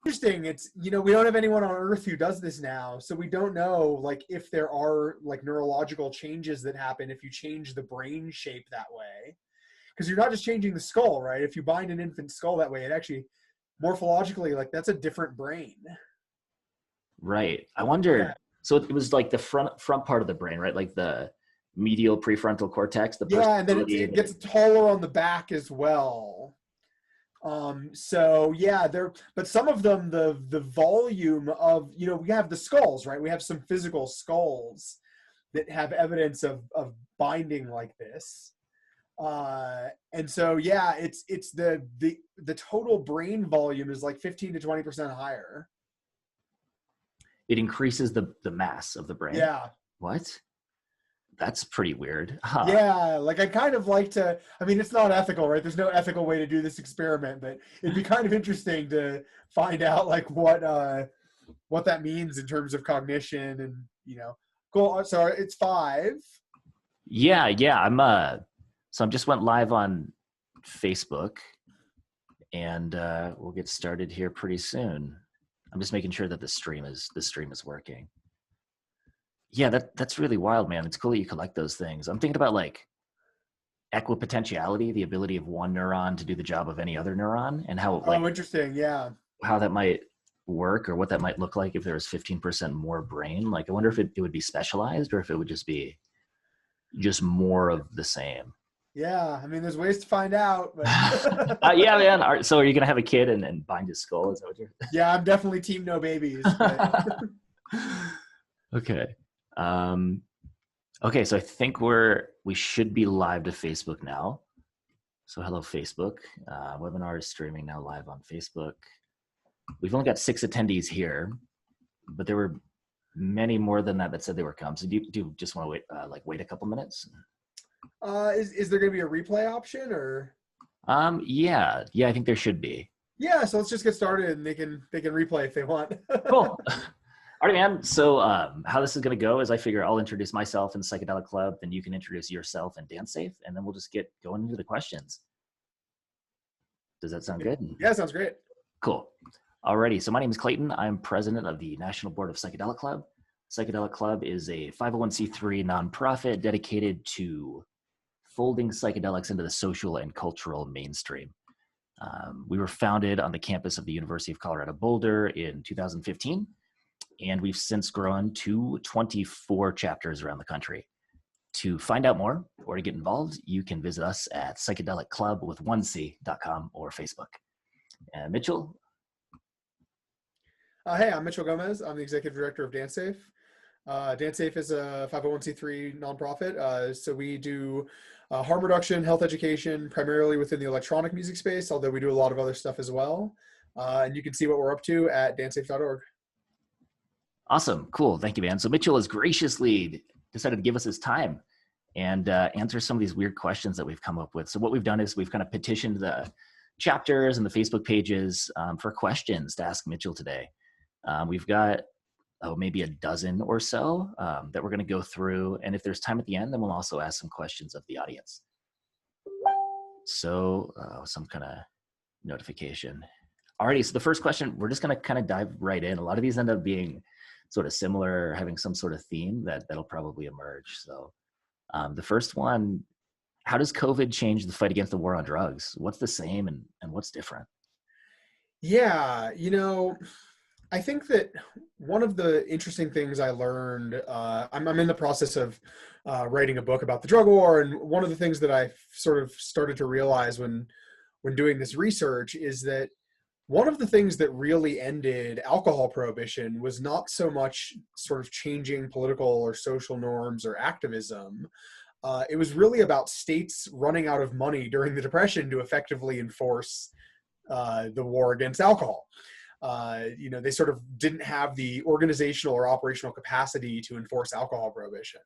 Interesting. It's, we don't have anyone on Earth who does this now, so we don't know like if there are like neurological changes that happen if you change the brain shape that way, because you're not just changing the skull, right? If you bind an infant skull that way, it actually morphologically, like, that's a different brain. Right. I Yeah. wondered. So it was like the front part of the brain, right? Like the medial prefrontal cortex, the Yeah, and then personality. it gets taller on the back as well. So yeah, but some of them, the volume of, we have the skulls, right? We have some physical skulls that have evidence of binding like this. And so yeah, it's the total brain volume is like 15 to 20% higher. It increases the mass of the brain. Yeah. What? That's pretty weird. Huh. Yeah, like I kind of like to, I mean, it's not ethical, right? There's no ethical way to do this experiment, but it'd be kind of interesting to find out like what that means in terms of cognition and, cool. So it's 5. Yeah, yeah. So I just went live on Facebook, and we'll get started here pretty soon. I'm just making sure that the stream is working. Yeah, that's really wild, man. It's cool that you collect those things. I'm thinking about like equipotentiality, the ability of one neuron to do the job of any other neuron, and how like Interesting. Yeah. how that might work, or what that might look like if there was 15% more brain. Like I wonder if it would be specialized, or if it would just be just more of the same. Yeah, I mean, there's ways to find out, but Yeah, man. So are you gonna have a kid and bind his skull? Is that what you're? Yeah, I'm definitely team no babies. But... Okay. Okay, so I think we should be live to Facebook now. So hello, Facebook. Webinar is streaming now live on Facebook. We've only got 6 attendees here, but there were many more than that said they were coming. So do you just want to wait a couple minutes? Is there going to be a replay option or? Yeah, I think there should be. Yeah, so let's just get started, and they can replay if they want. Cool. All right, man. So how this is going to go is I figure I'll introduce myself and Psychedelic Club, then you can introduce yourself and DanceSafe, and then we'll just get going into the questions. Does that sound good? Yeah, sounds great. Cool. Alrighty, so my name is Clayton. I'm president of the National Board of Psychedelic Club. Psychedelic Club is a 501c3 nonprofit dedicated to folding psychedelics into the social and cultural mainstream. We were founded on the campus of the University of Colorado Boulder in 2015, and we've since grown to 24 chapters around the country. To find out more or to get involved, you can visit us at psychedelicclub.com or Facebook. Mitchell? Hey, I'm Mitchell Gomez. I'm the Executive Director of DanceSafe. DanceSafe is a 501c3 nonprofit. So we do harm reduction, health education, primarily within the electronic music space, although we do a lot of other stuff as well. And you can see what we're up to at dancesafe.org. Awesome. Cool. Thank you, man. So Mitchell has graciously decided to give us his time and answer some of these weird questions that we've come up with. So what we've done is we've kind of petitioned the chapters and the Facebook pages for questions to ask Mitchell today. We've got maybe a dozen or so that we're going to go through. And if there's time at the end, then we'll also ask some questions of the audience. So some kind of notification. Alrighty, so the first question, we're just going to kind of dive right in. A lot of these end up being sort of similar, or having some sort of theme that'll probably emerge. So the first one, how does COVID change the fight against the war on drugs? What's the same and what's different? Yeah, I think that one of the interesting things I learned, I'm in the process of writing a book about the drug war, and one of the things that I sort of started to realize when doing this research is that one of the things that really ended alcohol prohibition was not so much sort of changing political or social norms or activism. It was really about states running out of money during the Depression to effectively enforce the war against alcohol. They sort of didn't have the organizational or operational capacity to enforce alcohol prohibition.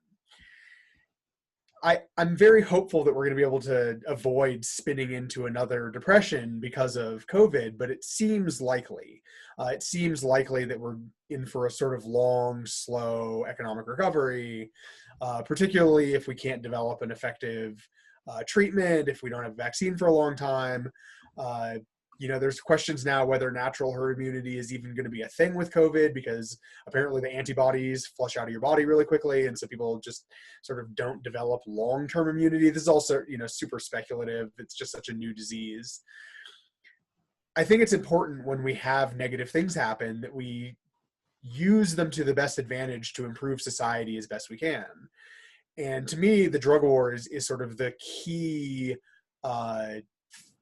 I'm very hopeful that we're going to be able to avoid spinning into another depression because of COVID, but it seems likely. It seems likely that we're in for a sort of long, slow economic recovery, particularly if we can't develop an effective treatment, if we don't have a vaccine for a long time. There's questions now whether natural herd immunity is even going to be a thing with COVID, because apparently the antibodies flush out of your body really quickly. And so people just sort of don't develop long-term immunity. This is also, super speculative. It's just such a new disease. I think it's important when we have negative things happen that we use them to the best advantage to improve society as best we can. And to me, the drug war is sort of the key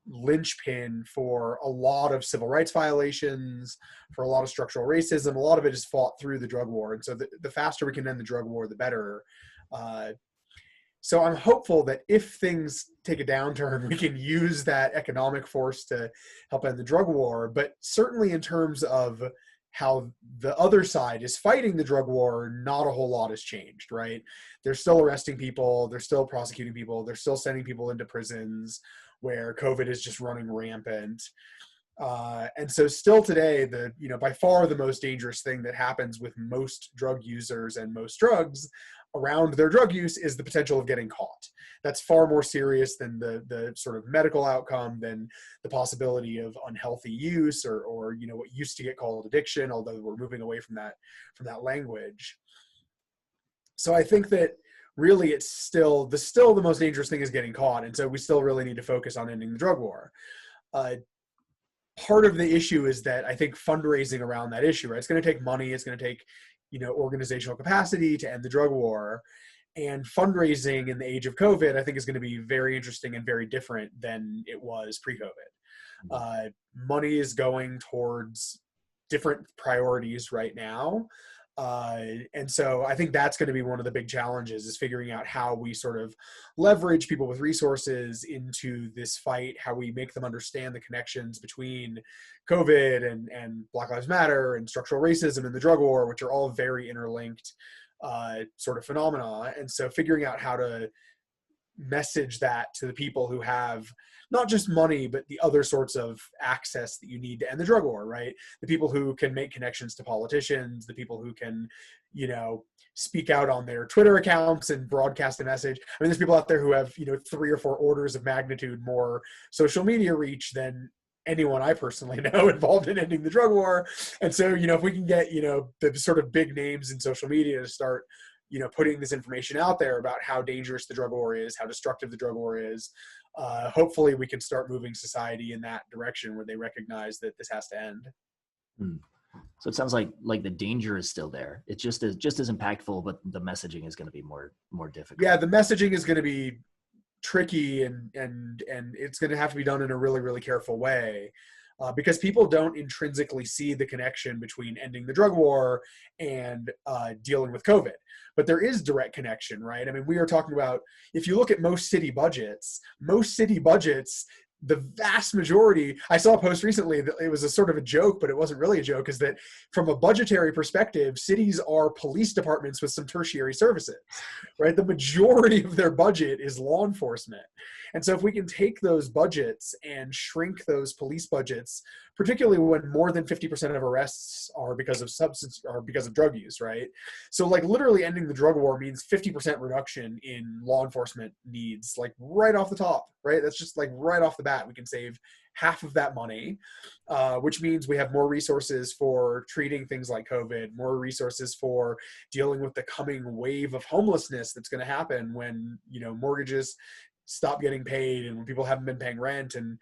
linchpin for a lot of civil rights violations, for a lot of structural racism. A lot of it is fought through the drug war. And so the faster we can end the drug war, the better. So I'm hopeful that if things take a downturn, we can use that economic force to help end the drug war. But certainly in terms of how the other side is fighting the drug war, not a whole lot has changed, right? They're still arresting people. They're still prosecuting people. They're still sending people into prisons where COVID is just running rampant. And so still today, by far the most dangerous thing that happens with most drug users and most drugs around their drug use is the potential of getting caught. That's far more serious than the sort of medical outcome, than the possibility of unhealthy use or what used to get called addiction, although we're moving away from that language. So I think that really it's still the most dangerous thing is getting caught. And so we still really need to focus on ending the drug war. Part of the issue is that I think fundraising around that issue, right? It's going to take money. It's going to take, organizational capacity to end the drug war. And fundraising in the age of COVID, I think, is going to be very interesting and very different than it was pre-COVID. Money is going towards different priorities right now. And so I think that's going to be one of the big challenges, is figuring out how we sort of leverage people with resources into this fight, how we make them understand the connections between COVID and Black Lives Matter and structural racism and the drug war, which are all very interlinked sort of phenomena. And so figuring out how to message that to the people who have not just money, but the other sorts of access that you need to end the drug war, right? The people who can make connections to politicians, the people who can, speak out on their Twitter accounts and broadcast a message. I mean, there's people out there who have, 3 or 4 orders of magnitude more social media reach than anyone I personally know involved in ending the drug war. And so, if we can get, the sort of big names in social media to start, putting this information out there about how dangerous the drug war is, how destructive the drug war is, hopefully we can start moving society in that direction where they recognize that this has to end. So it sounds like the danger is still there. It's just as impactful, but the messaging is going to be more difficult. Yeah, the messaging is going to be tricky, and it's going to have to be done in a really, really careful way. Because people don't intrinsically see the connection between ending the drug war and dealing with COVID. But there is direct connection, right? I mean, we are talking about, if you look at most city budgets, the vast majority, I saw a post recently that it was a sort of a joke, but it wasn't really a joke, is that from a budgetary perspective, cities are police departments with some tertiary services, right? The majority of their budget is law enforcement. And so if we can take those budgets and shrink those police budgets, particularly when more than 50% of arrests are because of drug use, right? So literally ending the drug war means 50% reduction in law enforcement needs, right off the top, right? That's just right off the bat, we can save half of that money, which means we have more resources for treating things like COVID, more resources for dealing with the coming wave of homelessness that's going to happen when, mortgages stop getting paid and when people haven't been paying rent, and,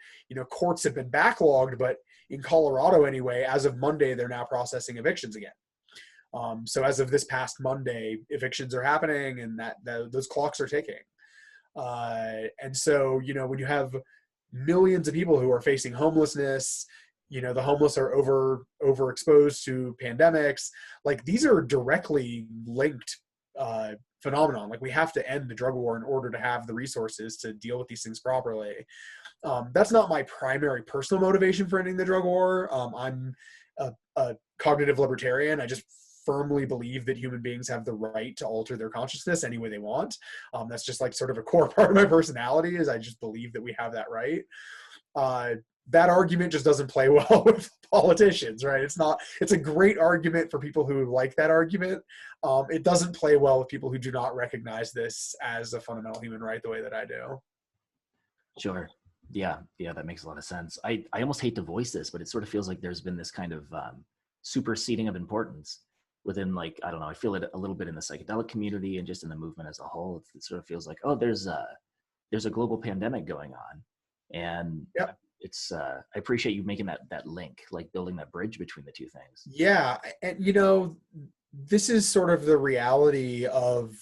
courts have been backlogged, but in Colorado anyway, as of Monday, they're now processing evictions again. So as of this past Monday, evictions are happening, and those clocks are ticking. And so, when you have millions of people who are facing homelessness, the homeless are overexposed to pandemics, these are directly linked phenomenon. We have to end the drug war in order to have the resources to deal with these things properly. That's not my primary personal motivation for ending the drug war. I'm a cognitive libertarian. I just firmly believe that human beings have the right to alter their consciousness any way they want. That's just sort of a core part of my personality, is I just believe that we have that right. That argument just doesn't play well with politicians, right? It's a great argument for people who like that argument. It doesn't play well with people who do not recognize this as a fundamental human right the way that I do. Sure. Yeah, that makes a lot of sense. I almost hate to voice this, but it sort of feels like there's been this kind of superseding of importance within, like, I don't know, I feel it a little bit in the psychedelic community and just in the movement as a whole. It sort of feels like, oh, there's a global pandemic going on, and Yep. it's I appreciate you making that link, like building that bridge between the two things. Yeah. And, this is sort of the reality of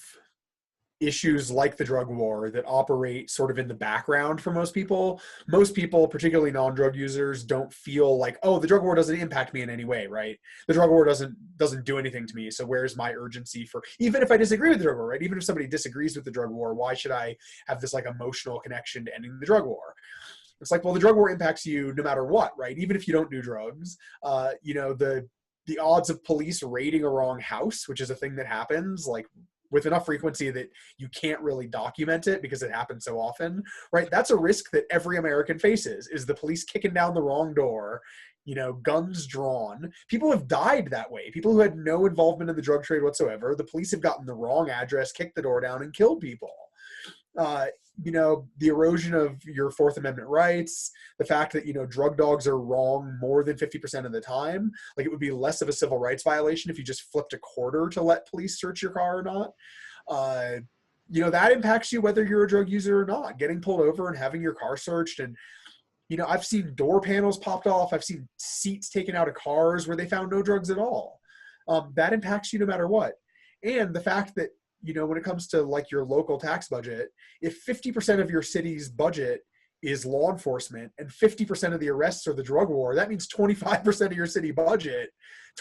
issues like the drug war that operate sort of in the background for most people. Most people, particularly non-drug users, don't feel like, oh, the drug war doesn't impact me in any way, right? The drug war doesn't do anything to me. So where's my urgency for, even if I disagree with the drug war, right? Even if somebody disagrees with the drug war, why should I have this like emotional connection to ending the drug war? It's like, well, the drug war impacts you no matter what, right? Even if you don't do drugs, the odds of police raiding a wrong house, which is a thing that happens, like with enough frequency that you can't really document it because it happens so often, right? That's a risk that every American faces, is the police kicking down the wrong door, guns drawn. People have died that way. People who had no involvement in the drug trade whatsoever. The police have gotten the wrong address, kicked the door down, and killed people. uh, the erosion of your Fourth Amendment rights, the fact that, drug dogs are wrong more than 50% of the time. Like, it would be less of a civil rights violation if you just flipped a quarter to let police search your car or not. Uh, that impacts you whether you're a drug user or not. Getting pulled over and having your car searched. And, I've seen door panels popped off. I've seen seats taken out of cars where they found no drugs at all. That impacts you no matter what. And the fact that, when it comes to like your local tax budget, if 50% of your city's budget is law enforcement and 50% of the arrests are the drug war, that means 25% of your city budget,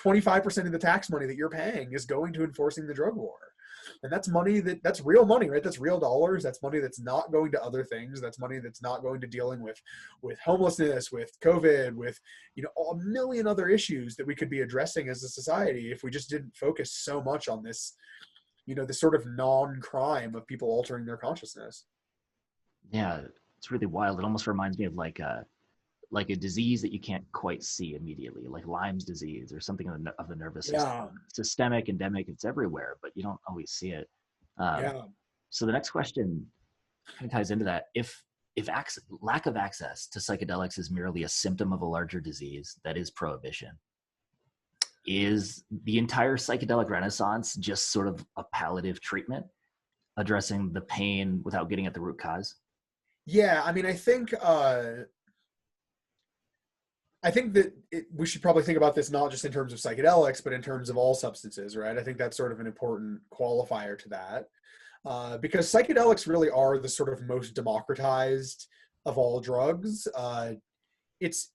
25% of the tax money that you're paying is going to enforcing the drug war. And that's money that's real money, right? That's real dollars. That's money that's not going to other things. That's money that's not going to dealing with homelessness, with COVID, with, a million other issues that we could be addressing as a society if we just didn't focus so much on this, this sort of non-crime of people altering their consciousness. Yeah, it's really wild. It almost reminds me of like a disease that you can't quite see immediately, like Lyme's disease or something of the nervous system. Yeah. Systemic, endemic, it's everywhere, but you don't always see it. Um, Yeah. so the next question kind of ties into that. If lack of access to psychedelics is merely a symptom of a larger disease that is prohibition, is the entire psychedelic renaissance just sort of a palliative treatment addressing the pain without getting at the root cause? Yeah. I mean, I think that we should probably think about this not just in terms of psychedelics, but in terms of all substances, right? I think that's sort of an important qualifier to that, because psychedelics really are the sort of most democratized of all drugs. It's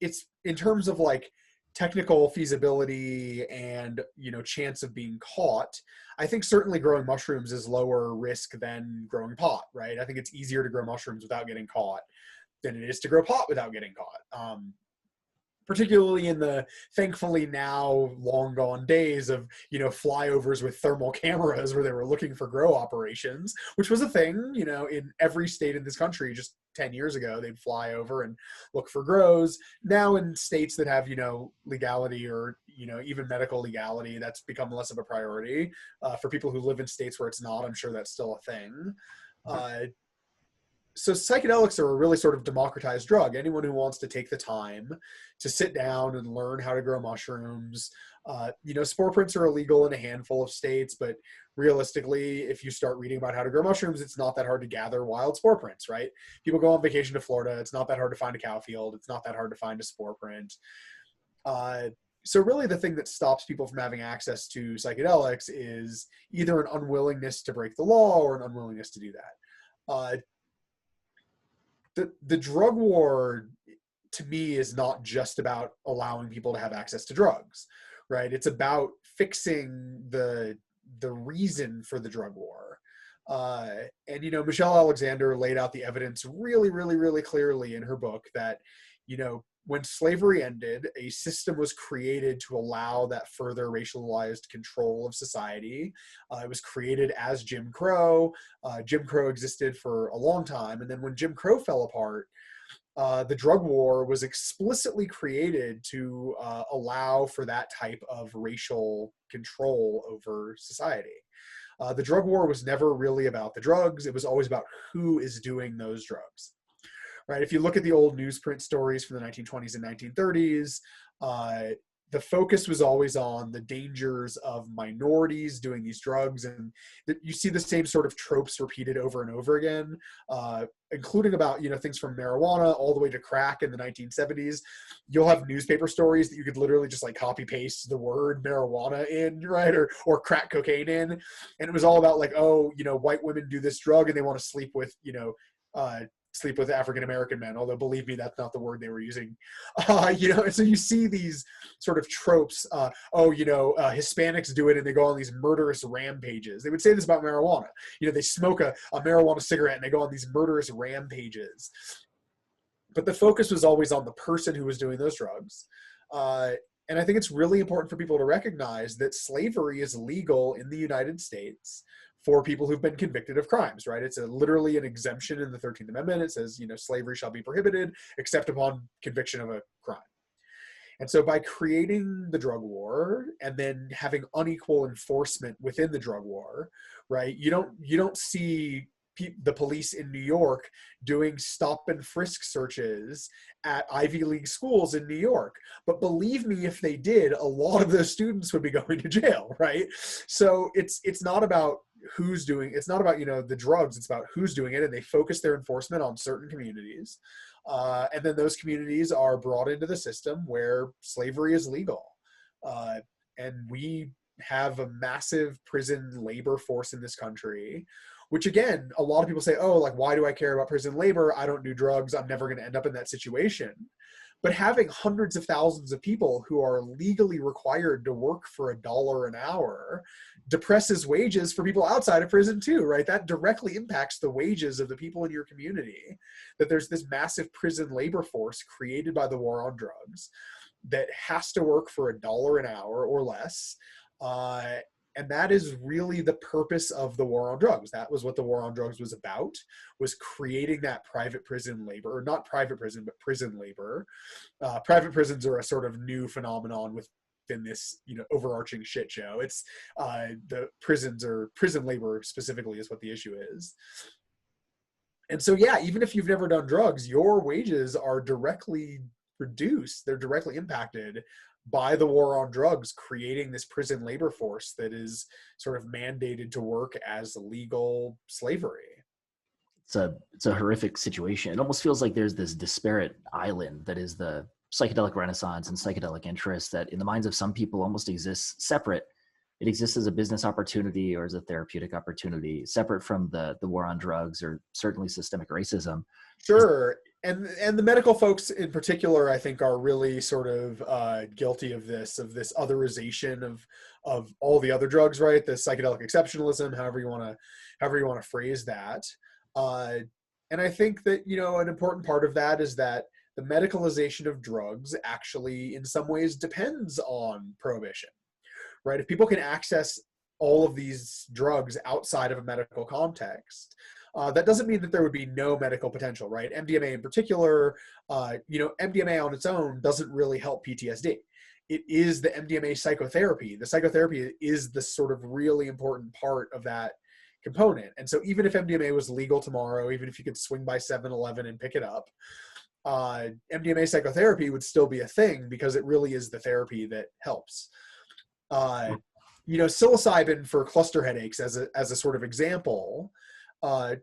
in terms of like technical feasibility and, chance of being caught. I think certainly growing mushrooms is lower risk than growing pot, right? I think it's easier to grow mushrooms without getting caught than it is to grow pot without getting caught. Particularly in the thankfully now long gone days of, flyovers with thermal cameras where they were looking for grow operations, which was a thing, in every state in this country. Just 10 years ago, they'd fly over and look for grows. Now in states that have, legality or, even medical legality, that's become less of a priority. For people who live in states where it's not, I'm sure that's still a thing. So psychedelics are a really sort of democratized drug. Anyone who wants to take the time to sit down and learn how to grow mushrooms. Spore prints are illegal in a handful of states, but realistically, if you start reading about how to grow mushrooms, it's not that hard to gather wild spore prints, right? People go on vacation to Florida. It's not that hard to find a cow field. It's not that hard to find a spore print. So really the thing that stops people from having access to psychedelics is either an unwillingness to break the law or an unwillingness to do that. The drug war, to me, is not just about allowing people to have access to drugs, right? It's about fixing the reason for the drug war. And Michelle Alexander laid out the evidence really, really, really clearly in her book that, when slavery ended, a system was created to allow that further racialized control of society. It was created as Jim Crow. Jim Crow existed for a long time. And then when Jim Crow fell apart, the drug war was explicitly created to allow for that type of racial control over society. The drug war was never really about the drugs. It was always about who is doing those drugs. right? If you look at the old newsprint stories from the 1920s and 1930s, the focus was always on the dangers of minorities doing these drugs, and you see the same sort of tropes repeated over and over again, including about, you know, things from marijuana all the way to crack in the 1970s. You'll have newspaper stories that you could literally just like copy paste the word marijuana in, right, or crack cocaine in, and it was all about like, oh, you know, white women do this drug and they want to sleep with, you know, sleep with African-American men, although believe me, that's not the word they were using. You know, and so you see these sort of tropes. Oh, you know, Hispanics do it and they go on these murderous rampages. They would say this about marijuana. You know, they smoke a marijuana cigarette and they go on these murderous rampages. But the focus was always on the person who was doing those drugs. And I think it's really important for people to recognize that slavery is legal in the United States for people who've been convicted of crimes, right? It's literally an exemption in the 13th Amendment. It says, you know, slavery shall be prohibited except upon conviction of a crime. And so by creating the drug war and then having unequal enforcement within the drug war, right? You don't see the police in New York doing stop and frisk searches at Ivy League schools in New York. But believe me, if they did, a lot of those students would be going to jail, right? So it's not about who's doing, it's not about, you know, the drugs, it's about who's doing it, and they focus their enforcement on certain communities. And then those communities are brought into the system where slavery is legal. And we have a massive prison labor force in this country, which again, a lot of people say, oh, like, why do I care about prison labor? I don't do drugs. I'm never going to end up in that situation. But having hundreds of thousands of people who are legally required to work for $1 an hour depresses wages for people outside of prison too, right? That directly impacts the wages of the people in your community, that there's this massive prison labor force created by the war on drugs that has to work for $1 an hour or less. And that is really the purpose of the war on drugs. That was what the war on drugs was about, was creating that private prison labor, or not private prison, but prison labor. Private prisons are a sort of new phenomenon within this, you know, overarching shit show. It's the prisons, or prison labor specifically, is what the issue is. And so, yeah, even if you've never done drugs, your wages are directly reduced. They're directly impacted by the war on drugs, creating this prison labor force that is sort of mandated to work as legal slavery. It's a horrific situation. It almost feels like there's this disparate island that is the psychedelic renaissance and psychedelic interest that in the minds of some people almost exists separate. It exists as a business opportunity or as a therapeutic opportunity, separate from the war on drugs or certainly systemic racism. Sure. And the medical folks in particular, I think, are really sort of guilty of this otherization of all the other drugs, right? The psychedelic exceptionalism, however you want to phrase that. And I think that, you know, an important part of that is that the medicalization of drugs actually in some ways depends on prohibition, right? If people can access all of these drugs outside of a medical context, that doesn't mean that there would be no medical potential, right? MDMA in particular, you know, MDMA on its own doesn't really help PTSD. It is the MDMA psychotherapy. The psychotherapy is the sort of really important part of that component. And so even if MDMA was legal tomorrow, even if you could swing by 7-Eleven and pick it up, MDMA psychotherapy would still be a thing because it really is the therapy that helps. You know, psilocybin for cluster headaches as a sort of example,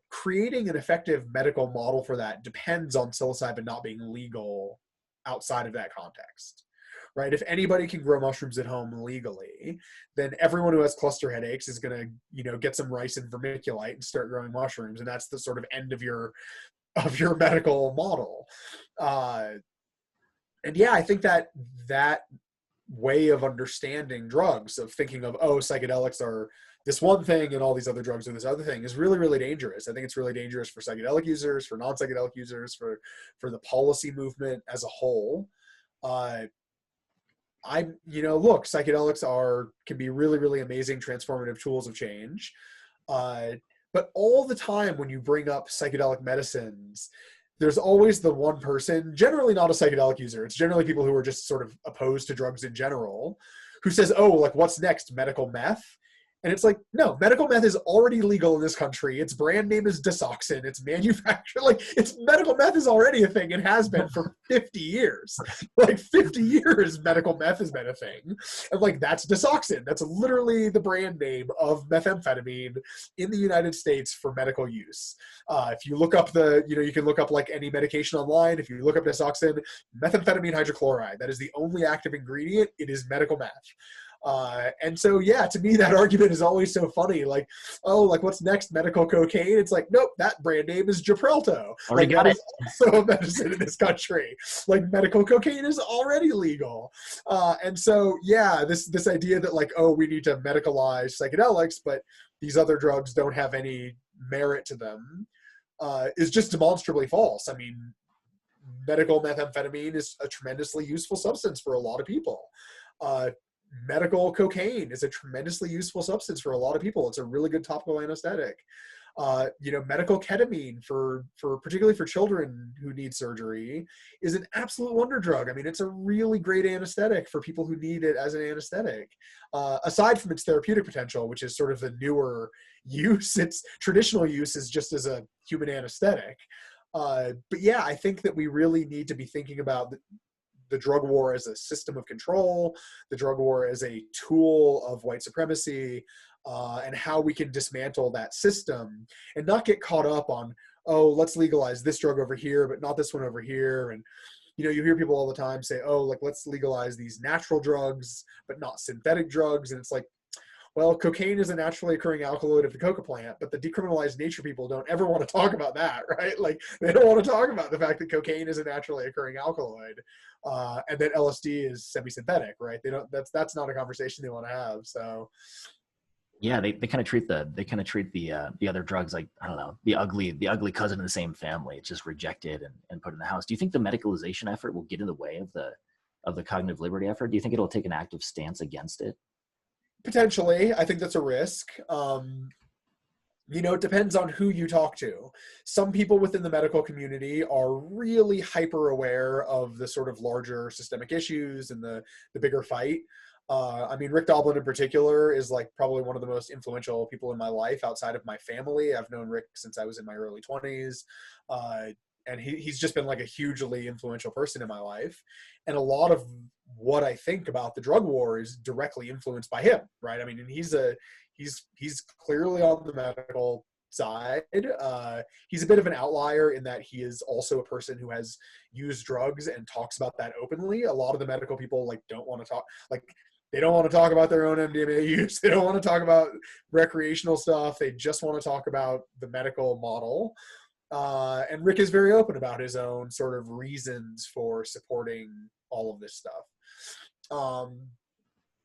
creating an effective medical model for that depends on psilocybin not being legal outside of that context, right? If anybody can grow mushrooms at home legally, then everyone who has cluster headaches is going to, you know, get some rice and vermiculite and start growing mushrooms, and that's the sort of end of your medical model. And yeah, I think that way of understanding drugs, of thinking of, oh, psychedelics are this one thing and all these other drugs are this other thing, is really, really dangerous. I think it's really dangerous for psychedelic users, for non-psychedelic users, for the policy movement as a whole. You know, look, psychedelics can be really, really amazing transformative tools of change. But all the time when you bring up psychedelic medicines, there's always the one person, generally not a psychedelic user, it's generally people who are just sort of opposed to drugs in general, who says, oh, like, what's next, medical meth? And it's like, no, medical meth is already legal in this country. Its brand name is Desoxin. It's manufactured, like, it's medical meth is already a thing. It has been for 50 years. Like 50 years, medical meth has been a thing. And like, that's Desoxin. That's literally the brand name of methamphetamine in the United States for medical use. If you look up you can look up like any medication online. If you look up Desoxin, methamphetamine hydrochloride, that is the only active ingredient. It is medical meth. And so, yeah, to me, that argument is always so funny. Like, oh, like what's next? Medical cocaine? It's like, nope, that brand name is Gipralto. Already Like, got that it. is also a medicine in this country. Like, medical cocaine is already legal. And so, yeah, this idea that like, oh, we need to medicalize psychedelics, but these other drugs don't have any merit to them, is just demonstrably false. I mean, medical methamphetamine is a tremendously useful substance for a lot of people. Medical cocaine is a tremendously useful substance for a lot of people. It's a really good topical anesthetic. Medical ketamine for particularly for children who need surgery is an absolute wonder drug. I mean, it's a really great anesthetic for people who need it as an anesthetic. Aside from its therapeutic potential, which is sort of the newer use, its traditional use is just as a human anesthetic. But yeah, I think that we really need to be thinking about the drug war as a system of control, the drug war as a tool of white supremacy, and how we can dismantle that system and not get caught up on, oh, let's legalize this drug over here, but not this one over here. And, you hear people all the time say, oh, like, let's legalize these natural drugs, but not synthetic drugs. And it's like, well, cocaine is a naturally occurring alkaloid of the coca plant, but the decriminalized nature people don't ever want to talk about that, right? Like, they don't want to talk about the fact that cocaine is a naturally occurring alkaloid, and that LSD is semi-synthetic, right? They don't. That's not a conversation they want to have. So, Yeah, they kind of treat the other drugs like, I don't know, the ugly cousin in the same family. It's just rejected and put in the house. Do you think the medicalization effort will get in the way of the cognitive liberty effort? Do you think it'll take an active stance against it? potentially, I think that's a risk. It depends on who you talk to. Some people within the medical community are really hyper aware of the sort of larger systemic issues and the bigger fight. I mean, Rick Doblin in particular is like probably one of the most influential people in my life outside of my family. I've known Rick since I was in my early 20s. And he's just been like a hugely influential person in my life. And a lot of what I think about the drug war is directly influenced by him, right? I mean, and he's clearly on the medical side. He's a bit of an outlier in that he is also a person who has used drugs and talks about that openly. A lot of the medical people don't want to talk, they don't want to talk about their own MDMA use. They don't want to talk about recreational stuff. They just want to talk about the medical model. And Rick is very open about his own sort of reasons for supporting all of this stuff.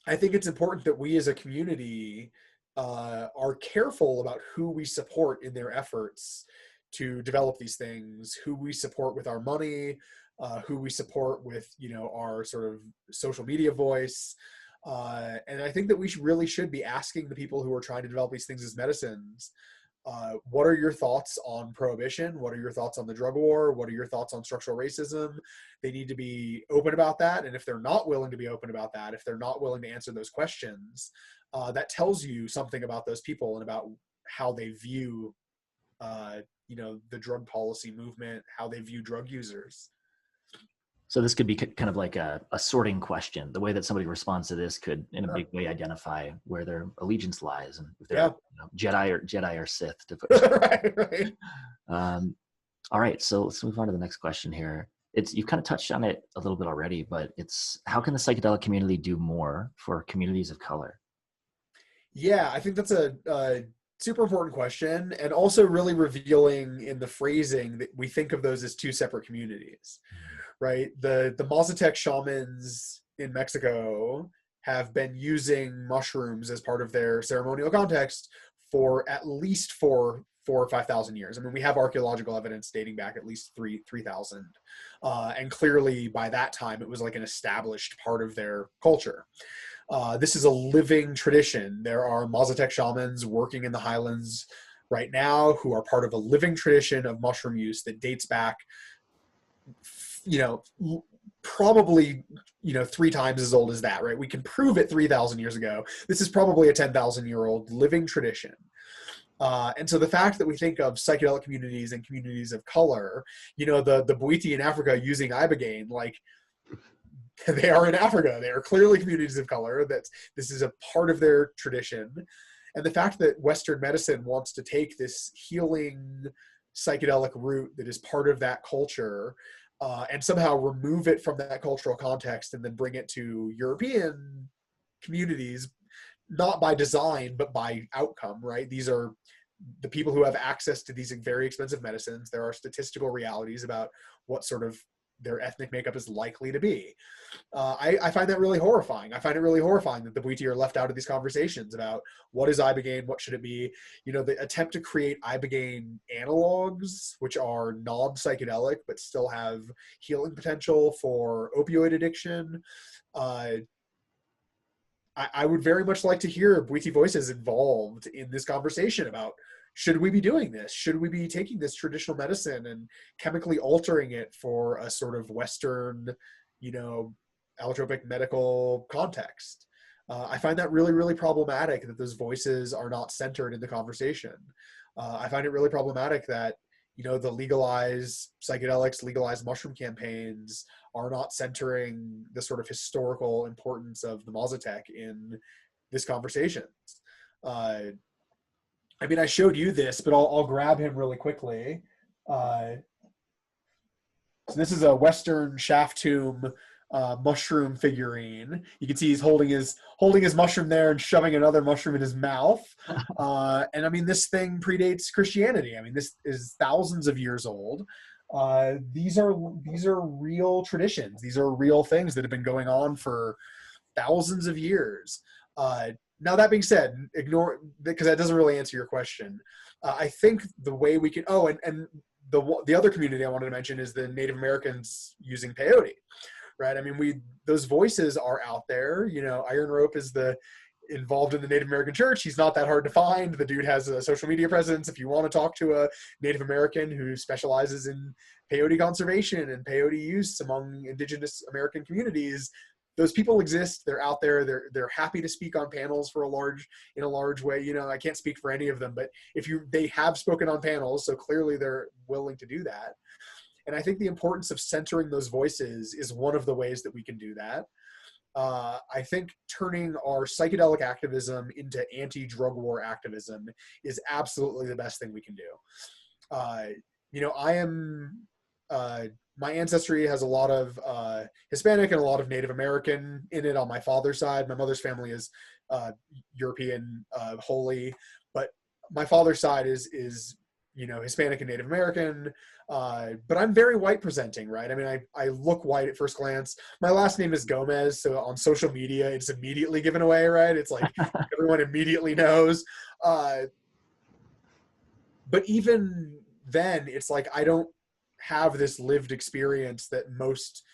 I think it's important that we as a community are careful about who we support in their efforts to develop these things, who we support with our money, who we support with, our sort of social media voice. And I think that we really should be asking the people who are trying to develop these things as medicines, what are your thoughts on prohibition? What are your thoughts on the drug war? What are your thoughts on structural racism? They need to be open about that. And if they're not willing to be open about that, if they're not willing to answer those questions, that tells you something about those people and about how they view, the drug policy movement, how they view drug users. So this could be kind of like a sorting question. The way that somebody responds to this could, in a big way, identify where their allegiance lies, and if they're Jedi or Sith. To put right. All right, so let's move on to the next question here. You've kind of touched on it a little bit already, but it's how can the psychedelic community do more for communities of color? Yeah, I think that's a super important question, and also really revealing in the phrasing that we think of those as two separate communities. Right, the Mazatec shamans in Mexico have been using mushrooms as part of their ceremonial context for at least 4,000 or 5,000 years. I mean, we have archaeological evidence dating back at least 3,000, and clearly by that time it was like an established part of their culture. This is a living tradition. There are Mazatec shamans working in the highlands right now who are part of a living tradition of mushroom use that dates back probably, 3 times as old as that, right? We can prove it 3,000 years ago. This is probably a 10,000-year-old living tradition. And so the fact that we think of psychedelic communities and communities of color, the Bwiti in Africa using ibogaine, like, they are in Africa. They are clearly communities of color. This is a part of their tradition. And the fact that Western medicine wants to take this healing psychedelic root that is part of that culture, and somehow remove it from that cultural context and then bring it to European communities, not by design, but by outcome, right? These are the people who have access to these very expensive medicines. There are statistical realities about what sort of their ethnic makeup is likely to be. I find that really horrifying. I find it really horrifying that the Bwiti are left out of these conversations about what is ibogaine, what should it be. The attempt to create ibogaine analogs, which are non-psychedelic but still have healing potential for opioid addiction. I would very much like to hear Bwiti voices involved in this conversation about, should we be doing this? Should we be taking this traditional medicine and chemically altering it for a sort of Western, allotropic medical context? I find that really, really problematic that those voices are not centered in the conversation. I find it really problematic that, the legalized psychedelics, legalized mushroom campaigns are not centering the sort of historical importance of the Mazatec in this conversation. I showed you this, but I'll grab him really quickly. So this is a Western shaft tomb mushroom figurine. You can see he's holding his mushroom there and shoving another mushroom in his mouth. And this thing predates Christianity. This is thousands of years old. These are real traditions. These are real things that have been going on for thousands of years. Now, that being said, ignore, because that doesn't really answer your question. I think the way we can, and the other community I wanted to mention is the Native Americans using peyote, right? Those voices are out there. Iron Rope is involved in the Native American church. He's not that hard to find. The dude has a social media presence. If you want to talk to a Native American who specializes in peyote conservation and peyote use among indigenous American communities, those people exist. They're out there. They're happy to speak on panels in a large way. I can't speak for any of them, but they have spoken on panels, so clearly they're willing to do that. And I think the importance of centering those voices is one of the ways that we can do that. I think turning our psychedelic activism into anti-drug war activism is absolutely the best thing we can do. My ancestry has a lot of Hispanic and a lot of Native American in it on my father's side. My mother's family is European wholly, but my father's side is Hispanic and Native American. But I'm very white presenting, right? I look white at first glance. My last name is Gomez, so on social media, it's immediately given away, right? It's like everyone immediately knows. But even then, it's like I don't have this lived experience that most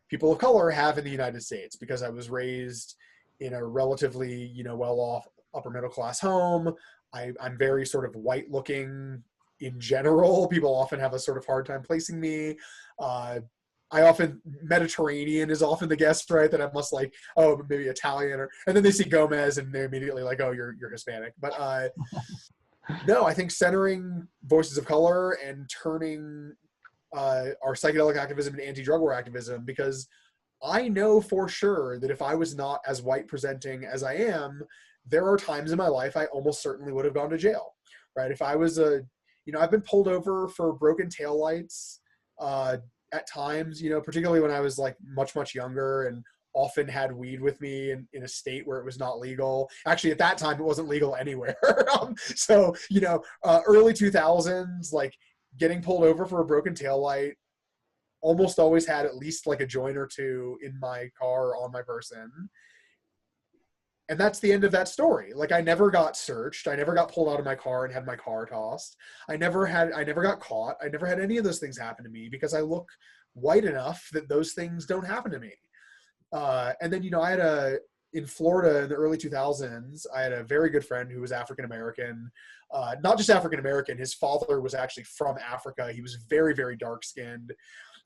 people of color have in the United States, because I was raised in a relatively, well-off upper middle class home. I'm very sort of white looking in general. People often have a sort of hard time placing me. Mediterranean is often the guess, right? That I must like, oh, maybe Italian, and then they see Gomez and they're immediately like, oh, you're Hispanic. But no, I think centering voices of color and turning our psychedelic activism and anti-drug war activism, because I know for sure that if I was not as white presenting as I am, there are times in my life I almost certainly would have gone to jail, right? If I was I've been pulled over for broken taillights at times, particularly when I was like much, much younger, and often had weed with me in a state where it was not legal. Actually, at that time, it wasn't legal anywhere. So, early 2000s, like getting pulled over for a broken taillight, almost always had at least like a joint or two in my car or on my person. And that's the end of that story. Like, I never got searched. I never got pulled out of my car and had my car tossed. I never got caught. I never had any of those things happen to me, because I look white enough that those things don't happen to me. And then, I had in Florida in the early 2000s, I had a very good friend who was African American, not just African American. His father was actually from Africa. He was very, very dark skinned,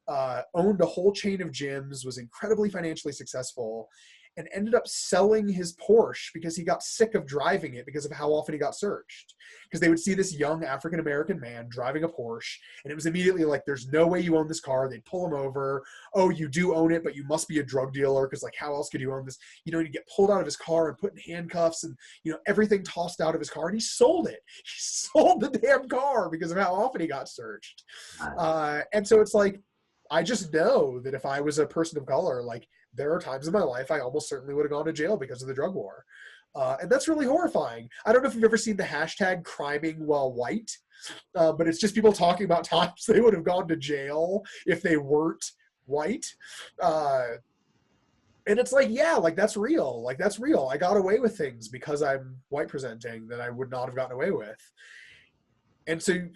owned a whole chain of gyms, was incredibly financially successful, and ended up selling his Porsche because he got sick of driving it because of how often he got searched. Because they would see this young African-American man driving a Porsche, and it was immediately like, there's no way you own this car. They'd pull him over. Oh, you do own it, but you must be a drug dealer, because like, how else could you own this? You know, he'd get pulled out of his car and put in handcuffs, and, you know, everything tossed out of his car, and he sold it. He sold the damn car because of how often he got searched. And so it's like, I just know that if I was a person of color, like, there are times in my life I almost certainly would have gone to jail because of the drug war. And that's really horrifying. I don't know if you've ever seen the hashtag criming while white, but it's just people talking about times they would have gone to jail if they weren't white. And it's like, yeah, like, that's real. Like, that's real. I got away with things because I'm white presenting that I would not have gotten away with. And so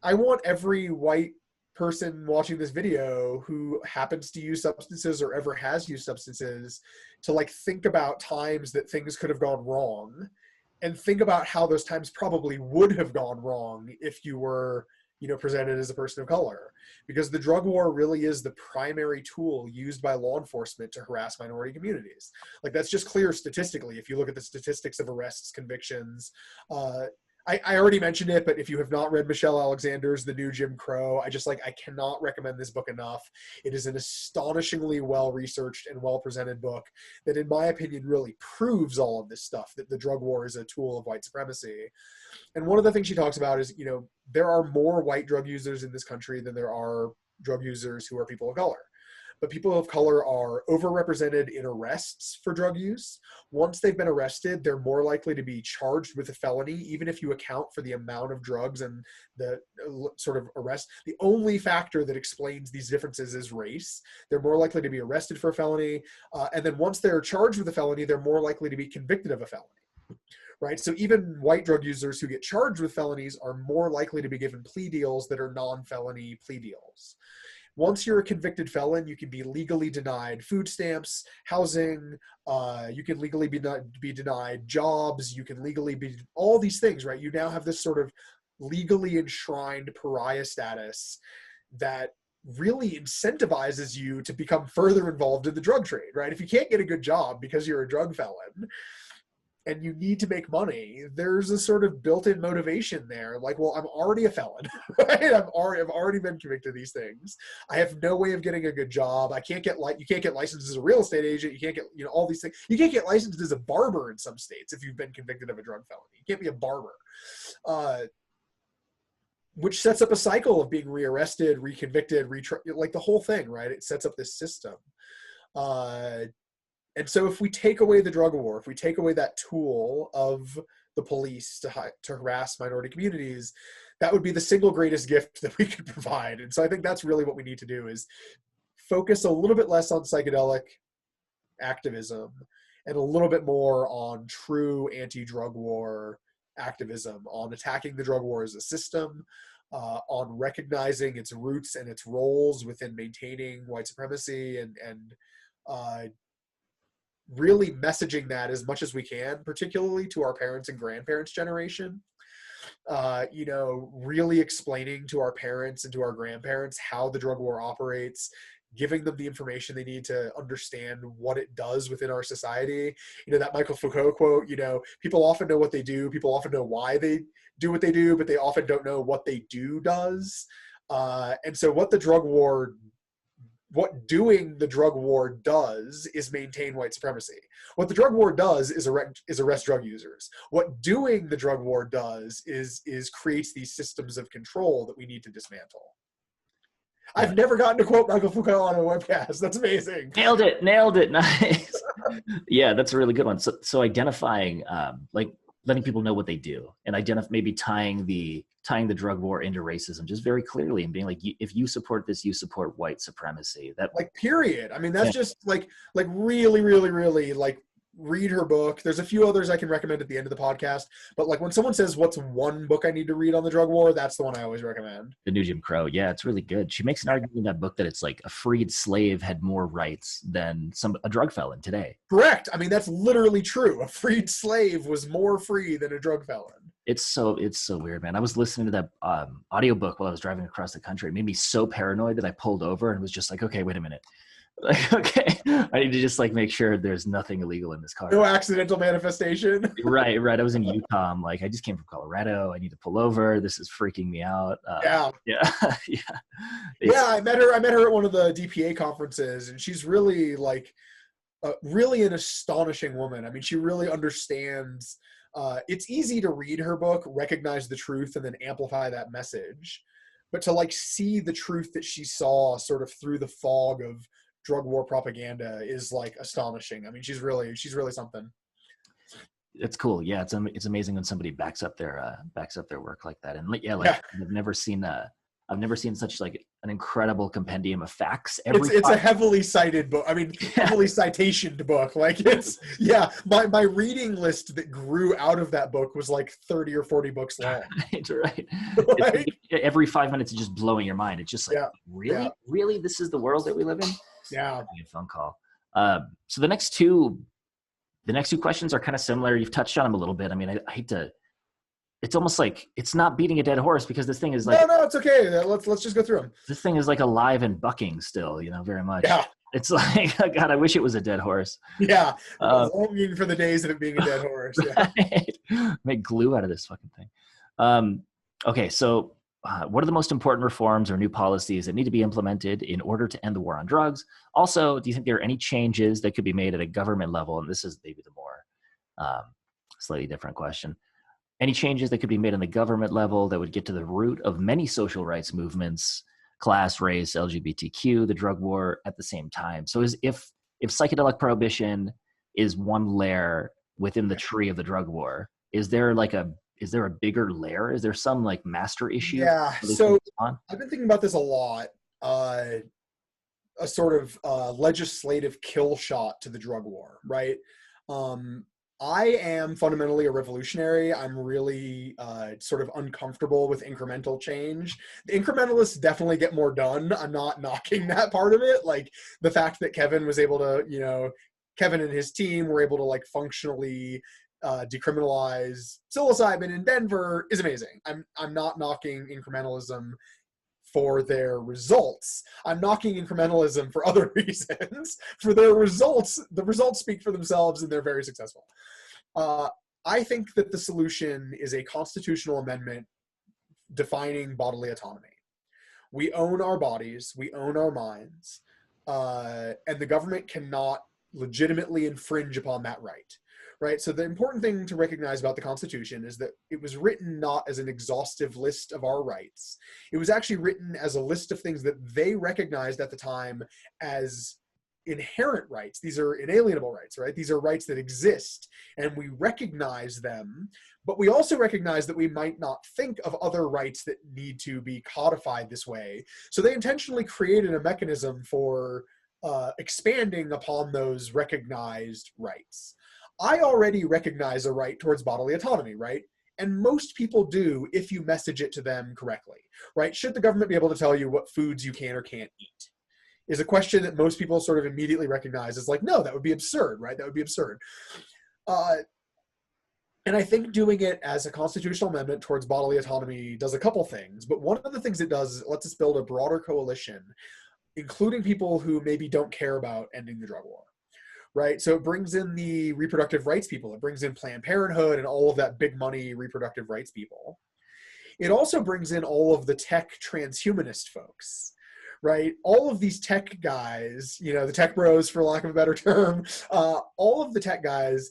I want every white person watching this video who happens to use substances or ever has used substances to like think about times that things could have gone wrong, and think about how those times probably would have gone wrong if you were, you know, presented as a person of color. Because the drug war really is the primary tool used by law enforcement to harass minority communities. Like, that's just clear statistically. If you look at the statistics of arrests, convictions, I already mentioned it, but if you have not read Michelle Alexander's The New Jim Crow, I cannot recommend this book enough. It is an astonishingly well-researched and well-presented book that, in my opinion, really proves all of this stuff, that the drug war is a tool of white supremacy. And one of the things she talks about is, you know, there are more white drug users in this country than there are drug users who are people of color. But people of color are overrepresented in arrests for drug use. Once they've been arrested, they're more likely to be charged with a felony, even if you account for the amount of drugs and the sort of arrest. The only factor that explains these differences is race. They're more likely to be arrested for a felony. And then once they're charged with a felony, they're more likely to be convicted of a felony. Right? So even white drug users who get charged with felonies are more likely to be given plea deals that are non-felony plea deals. Once you're a convicted felon, you can be legally denied food stamps, housing, you can legally be denied jobs, you can legally be all these things, right? You now have this sort of legally enshrined pariah status that really incentivizes you to become further involved in the drug trade, right? If you can't get a good job because you're a drug felon, and you need to make money, there's a sort of built-in motivation there. Like, well, I'm already a felon, right? I've already been convicted of these things. I have no way of getting a good job. You can't get licensed as a real estate agent. You can't get, you know, all these things. You can't get licensed as a barber in some states if you've been convicted of a drug felony. You can't be a barber, which sets up a cycle of being rearrested, reconvicted, like the whole thing, right? It sets up this system. And so if we take away the drug war, if we take away that tool of the police to harass minority communities, that would be the single greatest gift that we could provide. And so I think that's really what we need to do, is focus a little bit less on psychedelic activism and a little bit more on true anti-drug war activism, on attacking the drug war as a system, on recognizing its roots and its roles within maintaining white supremacy, and really messaging that as much as we can, particularly to our parents' and grandparents' generation. You know, really explaining to our parents and to our grandparents how the drug war operates, giving them the information they need to understand what it does within our society. You know, that Michael Foucault quote, you know, people often know what they do, people often know why they do what they do, but they often don't know what they do does. And so what doing the drug war does is maintain white supremacy. What the drug war does is arrest drug users. What doing the drug war does is creates these systems of control that we need to dismantle. Yeah. I've never gotten to quote Michael Foucault on a webcast. That's amazing. Nailed it. Nice. Yeah, that's a really good one. So identifying, like, letting people know what they do, and maybe tying the drug war into racism just very clearly, and being like, if you support this, you support white supremacy. That, like, period. I mean, that's just like really, really, really, like, read her book. There's a few others I can recommend at the end of the podcast, but like when someone says what's one book I need to read on the drug war, that's the one I always recommend. The New Jim Crow. Yeah, it's really good. She makes an argument in that book that it's like a freed slave had more rights than a drug felon today. Correct. I mean, that's literally true. A freed slave was more free than a drug felon. It's so weird, man. I was listening to that audiobook while I was driving across the country. It made me so paranoid that I pulled over and was just like, okay, wait a minute. Like, okay, I need to just like make sure there's nothing illegal in this car. No accidental manifestation. Right. I was in Utah. I'm like, I just came from Colorado. I need to pull over. This is freaking me out. Yeah. Yeah. I met her at one of the DPA conferences, and she's really like, really an astonishing woman. I mean, she really understands. It's easy to read her book, recognize the truth, and then amplify that message. But to like see the truth that she saw sort of through the fog of drug war propaganda is like astonishing. I mean, she's really something. It's cool. Yeah, it's amazing when somebody backs up their work like that. And I've never seen such like an incredible compendium of facts. It's a heavily cited book. I mean, heavily citationed book. Like my reading list that grew out of that book was like 30 or 40 books long. Right. Like, every 5 minutes is just blowing your mind. It's just like, really? This is the world that we live in? Yeah. A phone call. So the next two questions are kind of similar. You've touched on them a little bit. I mean, I hate to. It's almost like it's not beating a dead horse because this thing is like. No, it's okay. Let's just go through them. This thing is like alive and bucking still, very much. Yeah. It's like, God, I wish it was a dead horse. Yeah. Longing for the days of it being a dead horse. Yeah. Right? Make glue out of this fucking thing. Okay, so what are the most important reforms or new policies that need to be implemented in order to end the war on drugs? Also, do you think there are any changes that could be made at a government level? And this is maybe the more slightly different question. Any changes that could be made on the government level that would get to the root of many social rights movements, class, race, LGBTQ, the drug war at the same time? So if psychedelic prohibition is one layer within the tree of the drug war, is there a bigger layer? Is there some like master issue? Yeah. So I've been thinking about this a lot. A sort of legislative kill shot to the drug war, right? I am fundamentally a revolutionary. I'm really sort of uncomfortable with incremental change. The incrementalists definitely get more done. I'm not knocking that part of it. Like the fact that Kevin was able to, Kevin and his team were able to like functionally decriminalize psilocybin in Denver is amazing. I'm not knocking incrementalism for their results. I'm knocking incrementalism for other reasons. For their results, the results speak for themselves and they're very successful. I think that the solution is a constitutional amendment defining bodily autonomy. We own our bodies, we own our minds, and the government cannot legitimately infringe upon that right. Right. So the important thing to recognize about the Constitution is that it was written not as an exhaustive list of our rights. It was actually written as a list of things that they recognized at the time as inherent rights. These are inalienable rights, right? These are rights that exist and we recognize them, but we also recognize that we might not think of other rights that need to be codified this way. So they intentionally created a mechanism for expanding upon those recognized rights. I already recognize a right towards bodily autonomy, right? And most people do if you message it to them correctly, right? Should the government be able to tell you what foods you can or can't eat? Is a question that most people sort of immediately recognize as like, no, that would be absurd, right? That would be absurd. And I think doing it as a constitutional amendment towards bodily autonomy does a couple things. But one of the things it does is it lets us build a broader coalition, including people who maybe don't care about ending the drug war. Right. So it brings in the reproductive rights people. It brings in Planned Parenthood and all of that big money reproductive rights people. It also brings in all of the tech transhumanist folks, right? All of these tech guys, the tech bros, for lack of a better term, all of the tech guys,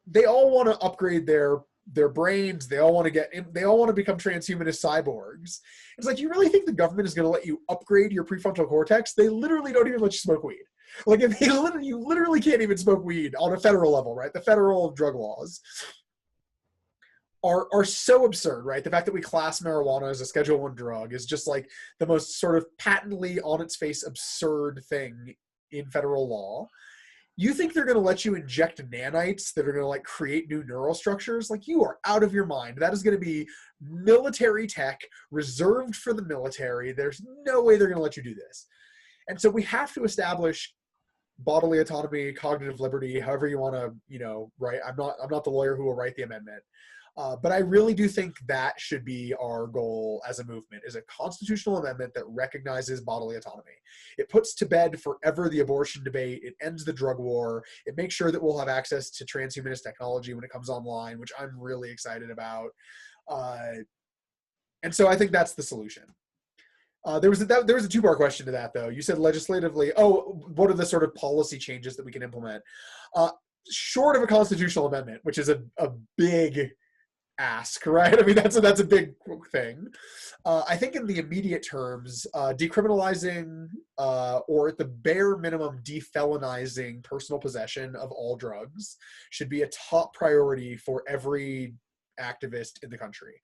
they all want to upgrade their brains. They all want to become transhumanist cyborgs. It's like, you really think the government is going to let you upgrade your prefrontal cortex? They literally don't even let you smoke weed. Like, if you literally can't even smoke weed on a federal level, right? The federal drug laws are so absurd, right? The fact that we class marijuana as a Schedule I drug is just like the most sort of patently on its face absurd thing in federal law. You think they're going to let you inject nanites that are going to like create new neural structures? Like, you are out of your mind. That is going to be military tech reserved for the military. There's no way they're going to let you do this. And so we have to establish bodily autonomy, cognitive liberty, however you want to, write. I'm not the lawyer who will write the amendment. But I really do think that should be our goal as a movement, is a constitutional amendment that recognizes bodily autonomy. It puts to bed forever the abortion debate. It ends the drug war. It makes sure that we'll have access to transhumanist technology when it comes online, which I'm really excited about. And so I think that's the solution. There was a two-part question to that, though. You said legislatively, what are the sort of policy changes that we can implement? Short of a constitutional amendment, which is a big ask, right? I mean, that's a big thing. I think in the immediate terms, decriminalizing or at the bare minimum defelonizing personal possession of all drugs should be a top priority for every activist in the country.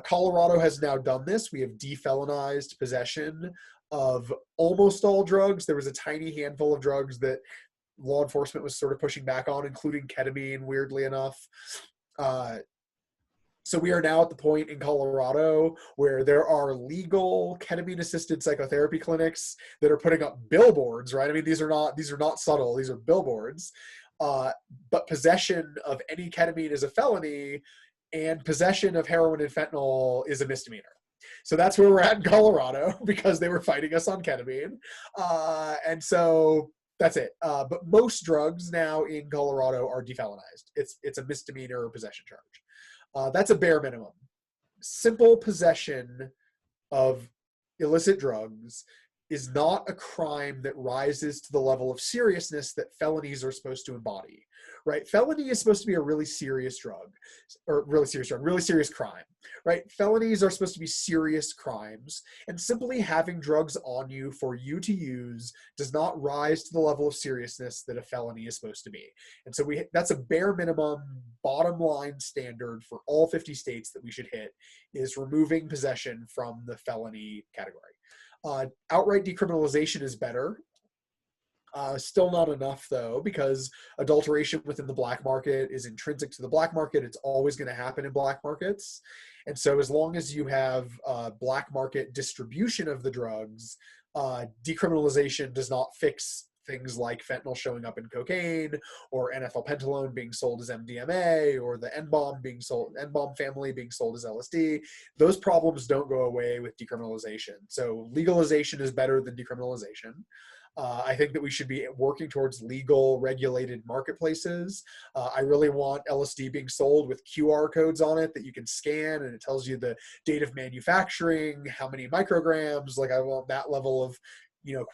Colorado has now done this. We have defelonized possession of almost all drugs. There was a tiny handful of drugs that law enforcement was sort of pushing back on, including ketamine, weirdly enough. So we are now at the point in Colorado where there are legal ketamine-assisted psychotherapy clinics that are putting up billboards, right? I mean, these are not subtle. These are billboards. But possession of any ketamine is a felony, and possession of heroin and fentanyl is a misdemeanor. So that's where we're at in Colorado, because they were fighting us on ketamine. And so that's it. But most drugs now in Colorado are defelonized. It's a misdemeanor possession charge. That's a bare minimum. Simple possession of illicit drugs is not a crime that rises to the level of seriousness that felonies are supposed to embody, right? Felony is supposed to be a really serious drug, or really serious crime, right? Felonies are supposed to be serious crimes, and simply having drugs on you for you to use does not rise to the level of seriousness that a felony is supposed to be. And so that's a bare minimum bottom line standard for all 50 states that we should hit, is removing possession from the felony category. Outright decriminalization is better. Still not enough, though, because adulteration within the black market is intrinsic to the black market. It's always going to happen in black markets. And so as long as you have black market distribution of the drugs, decriminalization does not fix things like fentanyl showing up in cocaine, or NFL being sold as MDMA, or the N-bomb family being sold as LSD. Those problems don't go away with decriminalization. So legalization is better than decriminalization. I think that we should be working towards legal, regulated marketplaces. I really want LSD being sold with QR codes on it that you can scan, and it tells you the date of manufacturing, how many micrograms. Like, I want that level of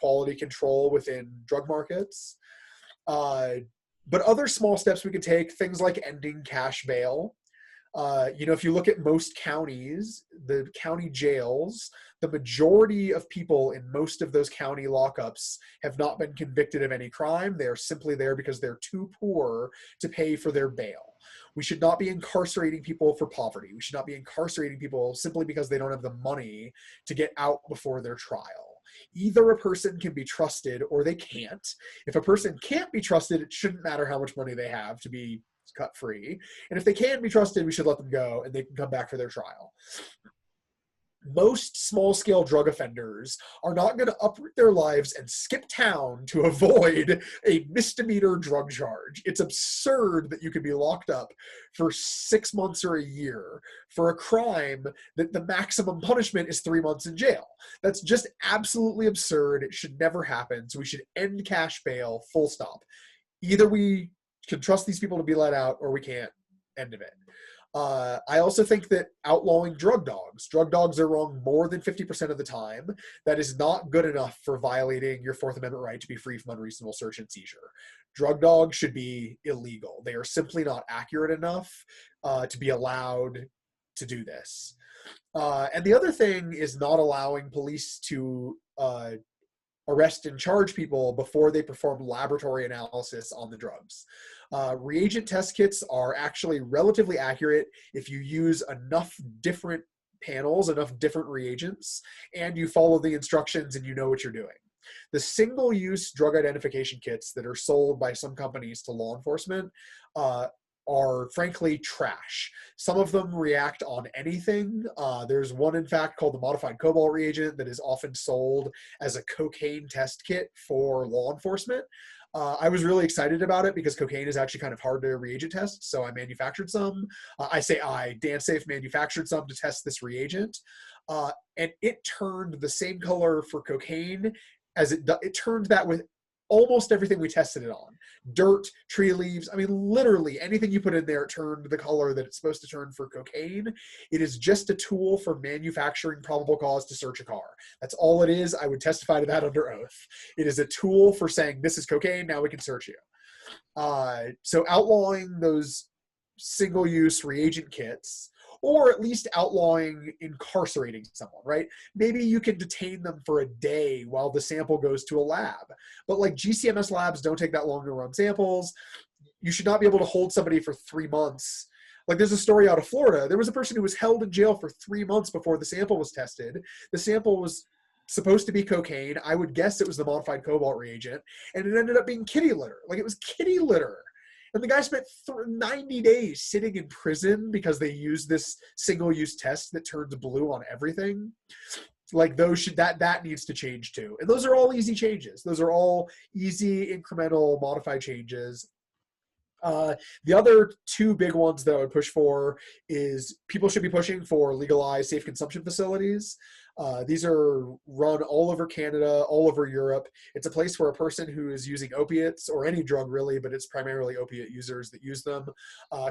quality control within drug markets. But other small steps we could take, things like ending cash bail. If you look at most counties, the county jails, the majority of people in most of those county lockups have not been convicted of any crime. They are simply there because they're too poor to pay for their bail. We should not be incarcerating people for poverty. We should not be incarcerating people simply because they don't have the money to get out before their trial. Either a person can be trusted or they can't. If a person can't be trusted, it shouldn't matter how much money they have to be cut free. And if they can be trusted, we should let them go and they can come back for their trial. Most small-scale drug offenders are not going to uproot their lives and skip town to avoid a misdemeanor drug charge. It's absurd that you could be locked up for 6 months or a year for a crime that the maximum punishment is 3 months in jail. That's just absolutely absurd. It should never happen. So we should end cash bail, full stop. Either we can trust these people to be let out, or we can't. End of it. I also think that outlawing drug dogs are wrong more than 50% of the time. That is not good enough for violating your Fourth Amendment right to be free from unreasonable search and seizure. Drug dogs should be illegal. They are simply not accurate enough to be allowed to do this. And the other thing is not allowing police to arrest and charge people before they perform laboratory analysis on the drugs. Reagent test kits are actually relatively accurate if you use enough different panels, enough different reagents, and you follow the instructions and you know what you're doing. The single-use drug identification kits that are sold by some companies to law enforcement are frankly trash. Some of them react on anything. There's one, in fact, called the modified cobalt reagent that is often sold as a cocaine test kit for law enforcement. I was really excited about it because cocaine is actually kind of hard to reagent test, so I manufactured some. DanceSafe manufactured some to test this reagent, and it turned the same color for cocaine as it turned that with almost everything we tested it on. Dirt, tree leaves, I mean, literally anything you put in there turned the color that it's supposed to turn for cocaine. It is just a tool for manufacturing probable cause to search a car. That's all it is. I would testify to that under oath. It is a tool for saying, this is cocaine, now we can search you. So outlawing those single-use reagent kits, or at least outlawing incarcerating someone, right? Maybe you can detain them for a day while the sample goes to a lab. But like GCMS labs don't take that long to run samples. You should not be able to hold somebody for 3 months. Like there's a story out of Florida. There was a person who was held in jail for 3 months before the sample was tested. The sample was supposed to be cocaine. I would guess it was the modified cobalt reagent. And it ended up being kitty litter. Like it was kitty litter. And the guy spent 90 days sitting in prison because they used this single-use test that turns blue on everything. Like that needs to change too. And those are all easy changes. Those are all easy, incremental, modified changes. The other two big ones that I would push for is people should be pushing for legalized safe consumption facilities. These are run all over Canada, all over Europe. It's a place where a person who is using opiates, or any drug really, but it's primarily opiate users that use them,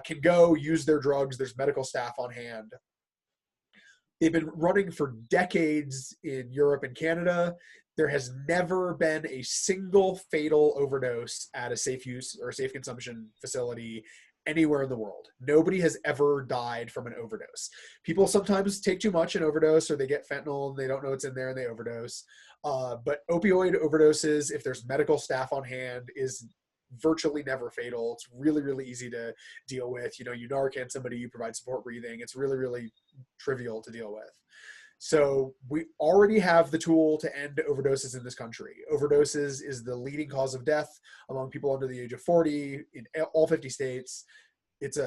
can go use their drugs. There's medical staff on hand. They've been running for decades in Europe and Canada. There has never been a single fatal overdose at a safe use or safe consumption facility anywhere in the world. Nobody has ever died from an overdose. People sometimes take too much and overdose, or they get fentanyl and they don't know it's in there and they overdose. But opioid overdoses, if there's medical staff on hand, is virtually never fatal. It's really, really easy to deal with. You Narcan somebody, you provide support breathing. It's really, really trivial to deal with. So we already have the tool to end overdoses in this country. Overdoses is the leading cause of death among people under the age of 40 in all 50 states. It's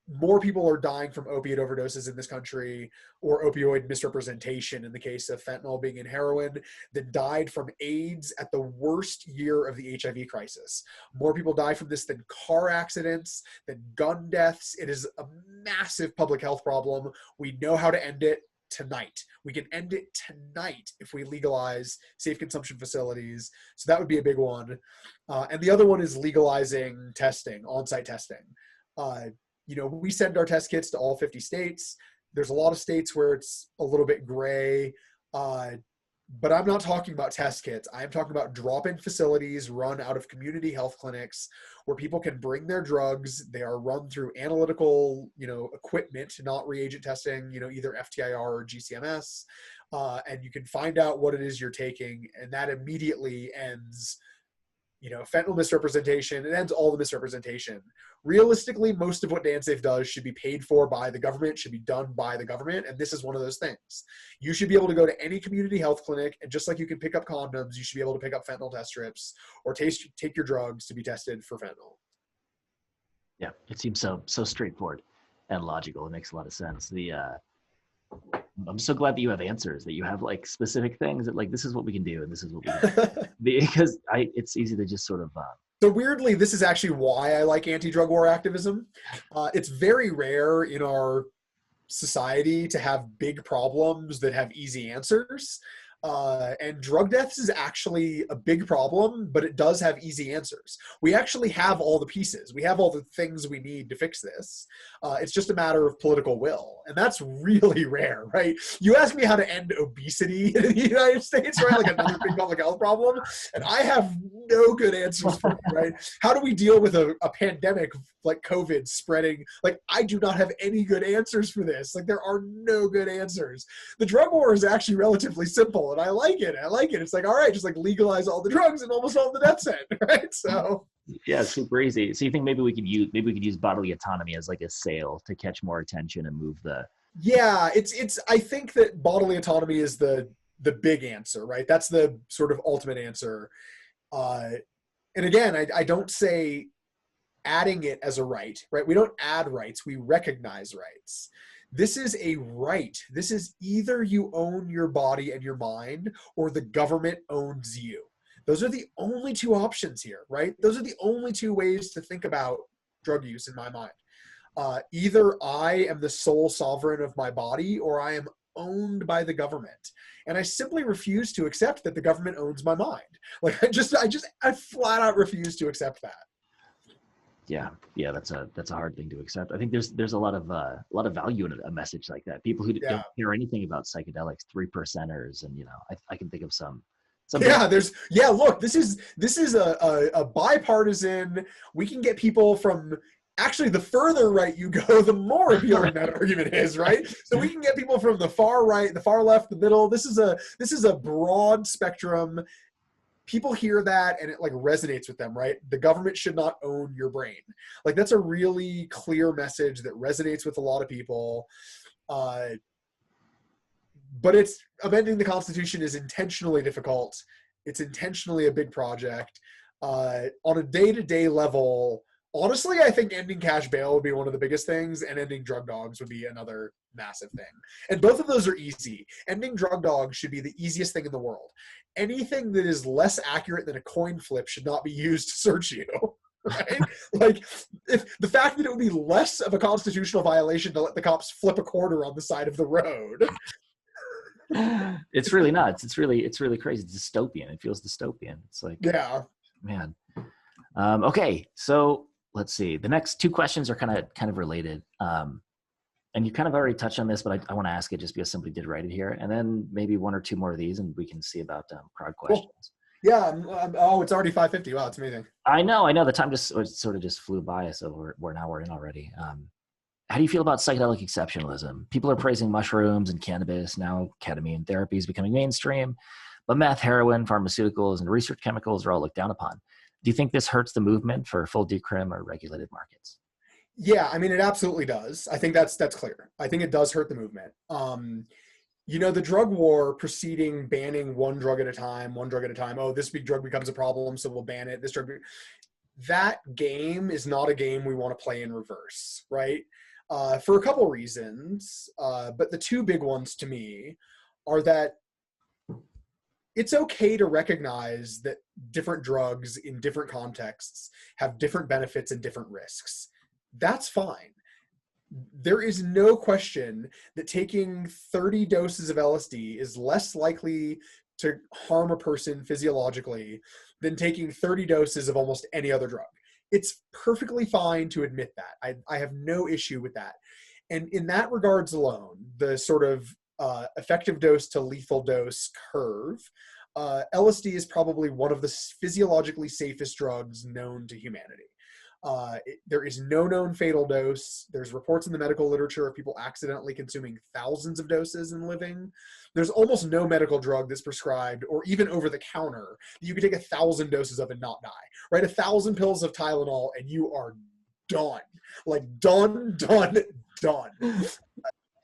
more people are dying from opiate overdoses in this country, or opioid misrepresentation in the case of fentanyl being in heroin, than died from AIDS at the worst year of the HIV crisis. More people die from this than car accidents, than gun deaths. It is a massive public health problem. We know how to end it tonight. We can end it tonight if we legalize safe consumption facilities. So that would be a big one. And the other one is legalizing testing, on-site testing. We send our test kits to all 50 states. There's a lot of states where it's a little bit gray, but I'm not talking about test kits. I'm talking about drop-in facilities run out of community health clinics where people can bring their drugs. They are run through analytical, equipment, not reagent testing, either FTIR or GCMS, and you can find out what it is you're taking, and that immediately ends fentanyl misrepresentation. It ends all the misrepresentation. Realistically, most of what DanceSafe does should be paid for by the government, should be done by the government, and this is one of those things. You should be able to go to any community health clinic, and just like you can pick up condoms, you should be able to pick up fentanyl test strips or take your drugs to be tested for fentanyl. Yeah, it seems so straightforward and logical. It makes a lot of sense. I'm so glad that you have answers, that you have like specific things that like, this is what we can do and this is what we can do. Because it's easy to just sort of so weirdly, this is actually why I like anti-drug war activism. It's very rare in our society to have big problems that have easy answers. And drug deaths is actually a big problem, but it does have easy answers. We actually have all the pieces. We have all the things we need to fix this. It's just a matter of political will. And that's really rare, right? You ask me how to end obesity in the United States, right? Like another big public health problem. And I have no good answers for it, right? How do we deal with a pandemic like COVID spreading? Like, I do not have any good answers for this. Like, there are no good answers. The drug war is actually relatively simple. And I like it. It's like, all right, just like legalize all the drugs and almost all the deaths end, right? So yeah, super easy. So you think maybe we could use bodily autonomy as like a sail to catch more attention and move the. Yeah, it's I think that bodily autonomy is the the big answer, right? That's the sort of ultimate answer. And again, I don't say adding it as a right? We don't add rights, we recognize rights. This is a right. This is either you own your body and your mind, or the government owns you. Those are the only two options here, right? Those are the only two ways to think about drug use in my mind. Either I am the sole sovereign of my body, or I am owned by the government. And I simply refuse to accept that the government owns my mind. Like I flat out refuse to accept that. Yeah, that's a hard thing to accept. I think there's a lot of value in a message like that. People who don't care anything about psychedelics, 3%ers, and I can think of some. Look, this is a bipartisan. We can get people from. Actually, the further right you go, the more appealing that argument is, right? So we can get people from the far right, the far left, the middle. This is a broad spectrum. People hear that and it like resonates with them, right? The government should not own your brain. Like that's a really clear message that resonates with a lot of people. But amending the Constitution is intentionally difficult. It's intentionally a big project. On a day-to-day level, honestly, I think ending cash bail would be one of the biggest things, and ending drug dogs would be another massive thing. And both of those are easy. Ending drug dogs should be the easiest thing in the world. Anything that is less accurate than a coin flip should not be used to search you. Right? Like, if the fact that it would be less of a constitutional violation to let the cops flip a quarter on the side of the road. It's really nuts. It's really crazy. It's dystopian. It feels dystopian. It's like, yeah, man. Okay, so let's see. The next two questions are kind of related. And you kind of already touched on this, but I want to ask it just because somebody did write it here, and then maybe one or two more of these, and we can see about crowd questions. Cool. Yeah. It's already 5:50. Wow, it's amazing. I know. The time sort of just flew by, so we're in already. How do you feel about psychedelic exceptionalism? People are praising mushrooms and cannabis. Now ketamine therapy is becoming mainstream, but meth, heroin, pharmaceuticals, and research chemicals are all looked down upon. Do you think this hurts the movement for full decrim or regulated markets? Yeah, I mean, it absolutely does. I think that's clear. I think it does hurt the movement. The drug war preceding banning one drug at a time. Oh, this big drug becomes a problem, so we'll ban it. That game is not a game we want to play in reverse, right? For a couple reasons. But the two big ones to me are that it's okay to recognize that different drugs in different contexts have different benefits and different risks. That's fine. There is no question that taking 30 doses of LSD is less likely to harm a person physiologically than taking 30 doses of almost any other drug. It's perfectly fine to admit that. I have no issue with that. And in that regards alone, the sort of effective dose to lethal dose curve, LSD is probably one of the physiologically safest drugs known to humanity. There is no known fatal dose. There's reports in the medical literature of people accidentally consuming thousands of doses and living. There's almost no medical drug that's prescribed or even over the counter that you could take 1,000 doses of and not die, right? 1,000 pills of Tylenol and you are done. Like done.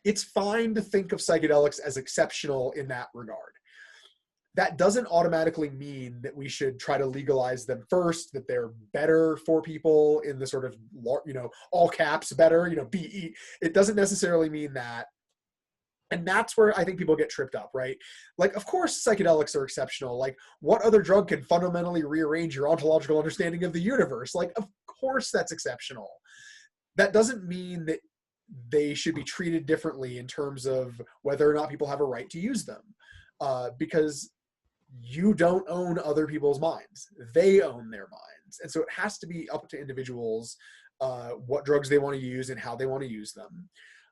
It's fine to think of psychedelics as exceptional in that regard. That doesn't automatically mean that we should try to legalize them first, that they're better for people in the sort of, all caps better, BE. It doesn't necessarily mean that. And that's where I think people get tripped up, right? Like, of course, psychedelics are exceptional. Like, what other drug can fundamentally rearrange your ontological understanding of the universe? Like, of course that's exceptional. That doesn't mean that they should be treated differently in terms of whether or not people have a right to use them. Because you don't own other people's minds. They own their minds. And so it has to be up to individuals what drugs they want to use and how they want to use them.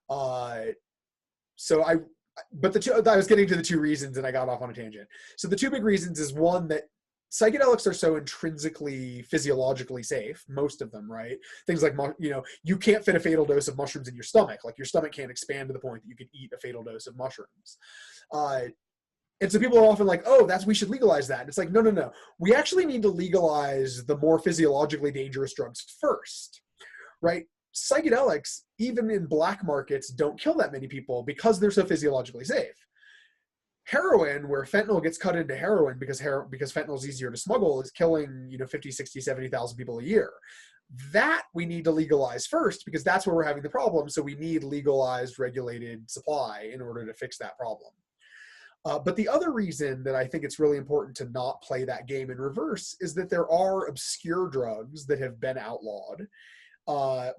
I was getting to the two reasons and I got off on a tangent. So the two big reasons is one, that psychedelics are so intrinsically physiologically safe, most of them, right? Things like, you can't fit a fatal dose of mushrooms in your stomach. Like your stomach can't expand to the point that you could eat a fatal dose of mushrooms. And so people are often like, oh, we should legalize that. And it's like, no. We actually need to legalize the more physiologically dangerous drugs first, right? Psychedelics, even in black markets, don't kill that many people because they're so physiologically safe. Heroin, where fentanyl gets cut into heroin because fentanyl is easier to smuggle, is killing 50, 60, 70,000 people a year. That we need to legalize first because that's where we're having the problem. So we need legalized, regulated supply in order to fix that problem. But the other reason that I think it's really important to not play that game in reverse is that there are obscure drugs that have been outlawed.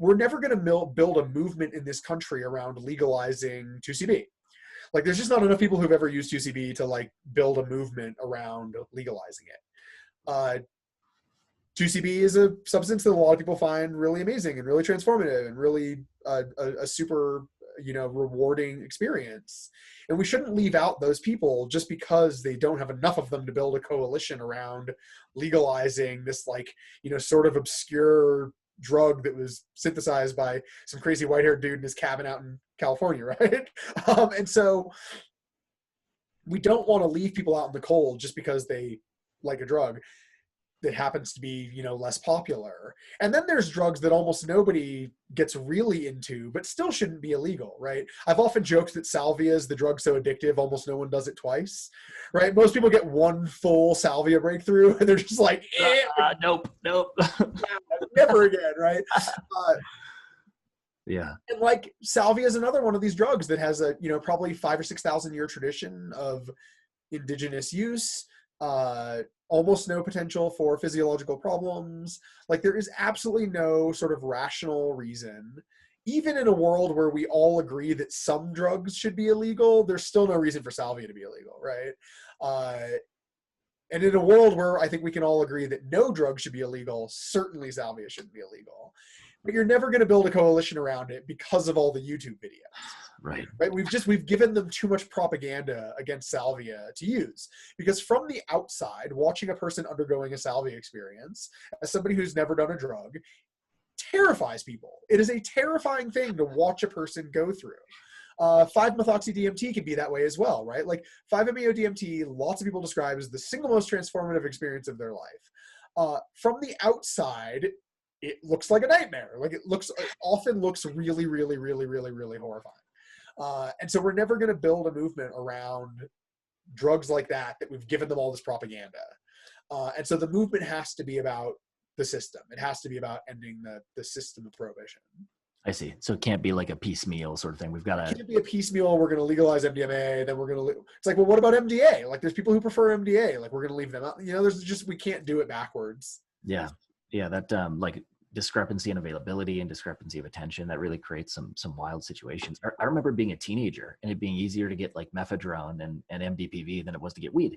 We're never going to build a movement in this country around legalizing 2CB. Like, there's just not enough people who've ever used 2CB to like build a movement around legalizing it. 2CB is a substance that a lot of people find really amazing and really transformative and really a super, rewarding experience. And we shouldn't leave out those people just because they don't have enough of them to build a coalition around legalizing this, like, sort of obscure drug that was synthesized by some crazy white-haired dude in his cabin out in California, right? And so we don't want to leave people out in the cold just because they like a drug that happens to be, less popular. And then there's drugs that almost nobody gets really into, but still shouldn't be illegal, right? I've often joked that salvia is the drug so addictive, almost no one does it twice, right? Most people get one full salvia breakthrough and they're just like, nope. Never again, right? Yeah. And like salvia is another one of these drugs that has a, probably 5,000 or 6,000 year tradition of indigenous use. Almost no potential for physiological problems. Like, there is absolutely no sort of rational reason, even in a world where we all agree that some drugs should be illegal, there's still no reason for salvia to be illegal, right? And in a world where I think we can all agree that no drug should be illegal, certainly salvia shouldn't be illegal. But you're never going to build a coalition around it because of all the YouTube videos. Right. We've given them too much propaganda against salvia to use, because from the outside, watching a person undergoing a salvia experience as somebody who's never done a drug terrifies people. It is a terrifying thing to watch a person go through. 5-methoxy-DMT can be that way as well, right? Like 5-MeO-DMT, lots of people describe as the single most transformative experience of their life. From the outside, it looks like a nightmare. Like, it often looks really, really, really, really, really horrifying. And so we're never going to build a movement around drugs like that we've given them all this propaganda. And so the movement has to be about the system. It has to be about ending the system of prohibition. I see. So it can't be like a piecemeal sort of thing. We've got to. It can't be a piecemeal. We're going to legalize MDMA, then we're going to. It's like, well, what about MDA? Like, there's people who prefer MDA. Like, we're going to leave them out. We can't do it backwards. Yeah. That like discrepancy in availability and discrepancy of attention, that really creates some wild situations. I remember being a teenager and it being easier to get like methadone and MDPV than it was to get weed,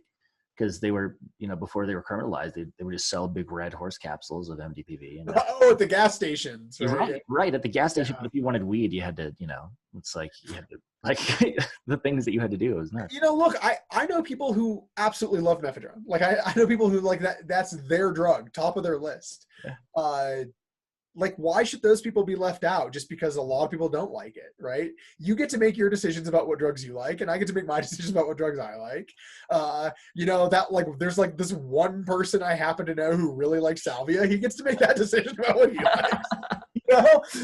because they were, before they were criminalized, they would just sell big red horse capsules of MDPV. And at the gas stations. Right at the gas station. Yeah. But if you wanted weed, you had to, it's like you had to, like the things that you had to do. It was nuts. Look, I know people who absolutely love methadone. Like, I know people who like that's their drug, top of their list. Yeah. Like, why should those people be left out just because a lot of people don't like it, right? You get to make your decisions about what drugs you like, and I get to make my decisions about what drugs I like. That, like, there's like this one person I happen to know who really likes salvia. He gets to make that decision about what he likes.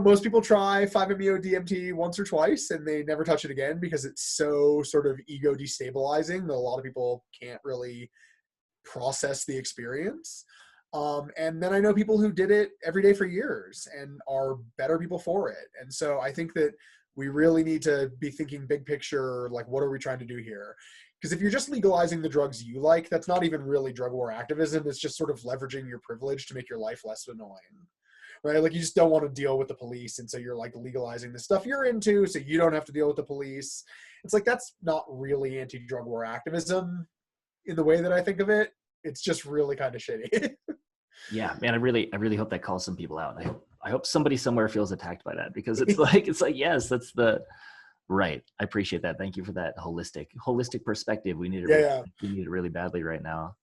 Most people try 5-MeO-DMT once or twice and they never touch it again because it's so sort of ego destabilizing that a lot of people can't really process the experience. And then I know people who did it every day for years and are better people for it. And so I think that we really need to be thinking big picture, like, what are we trying to do here? Because if you're just legalizing the drugs you like, that's not even really drug war activism. It's just sort of leveraging your privilege to make your life less annoying, right? Like, you just don't want to deal with the police. And so you're like legalizing the stuff you're into so you don't have to deal with the police. It's like, that's not really anti-drug war activism in the way that I think of it. It's just really kind of shitty. Yeah, man, I really hope that calls some people out. I hope somebody somewhere feels attacked by that, because it's like, yes, that's the right. I appreciate that. Thank you for that holistic perspective. We need it. We need it really badly right now.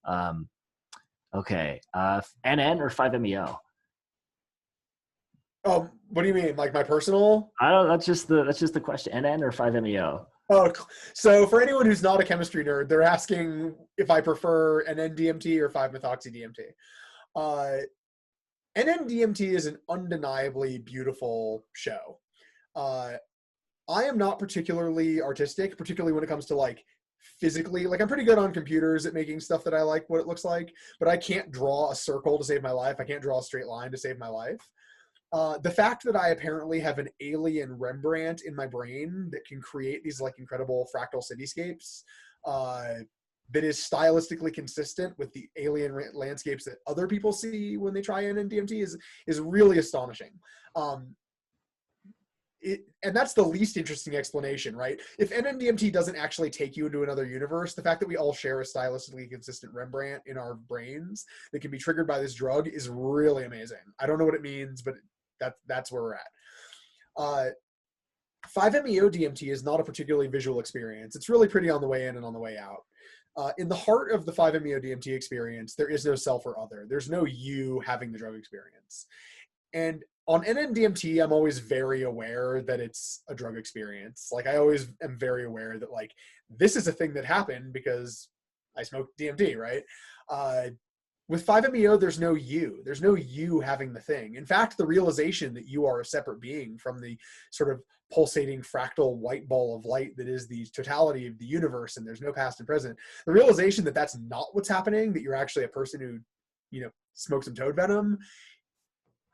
Okay. NN or 5-MeO? What do you mean? Like, my personal? I don't know. That's just the question. NN or 5-MeO? Oh, so for anyone who's not a chemistry nerd, they're asking if I prefer NN-DMT or 5-methoxy-DMT. NN-DMT is an undeniably beautiful show. I am not particularly artistic, particularly when it comes to like physically. Like I'm pretty good on computers at making stuff that I like what it looks like, but I can't draw a circle to save my life. I can't draw a straight line to save my life. The fact that I apparently have an alien Rembrandt in my brain that can create these like incredible fractal cityscapes that is stylistically consistent with the alien landscapes that other people see when they try NMDMT is really astonishing. And that's the least interesting explanation, right? If NMDMT doesn't actually take you into another universe, the fact that we all share a stylistically consistent Rembrandt in our brains that can be triggered by this drug is really amazing. I don't know what it means, but that's where we're at. 5-MeO-DMT is not a particularly visual experience. It's really pretty on the way in and on the way out. In the heart of the 5-MeO-DMT experience, there is no self or other. There's no you having the drug experience. And on NMDMT, I'm always very aware that it's a drug experience. Like I always am very aware that like, this is a thing that happened because I smoked DMT, right? With 5-MeO, there's no you. There's no you having the thing. In fact, the realization that you are a separate being from the sort of pulsating fractal white ball of light that is the totality of the universe, and there's no past and present, the realization that that's not what's happening, that you're actually a person who, you know, smoked some toad venom,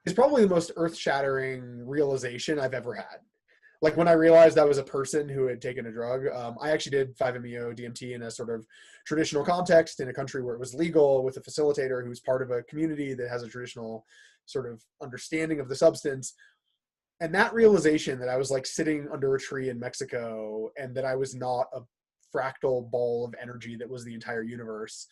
is probably the most earth-shattering realization I've ever had. Like when I realized I was a person who had taken a drug, I actually did 5-MeO-DMT in a sort of traditional context in a country where it was legal with a facilitator who's part of a community that has a traditional sort of understanding of the substance. And that realization that I was like sitting under a tree in Mexico and that I was not a fractal ball of energy that was the entire universe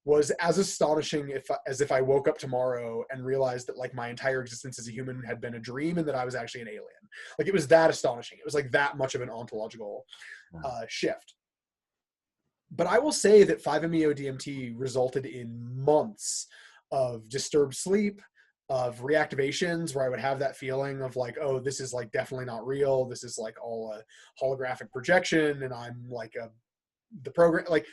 was as astonishing as if I woke up tomorrow and realized that like my entire existence as a human had been a dream and that I was actually an alien. Like it was that astonishing. It was like that much of an ontological shift. But I will say that 5-MeO-DMT resulted in months of disturbed sleep, of reactivations where I would have that feeling of like, oh, this is like definitely not real. This is like all a holographic projection and I'm like the program, like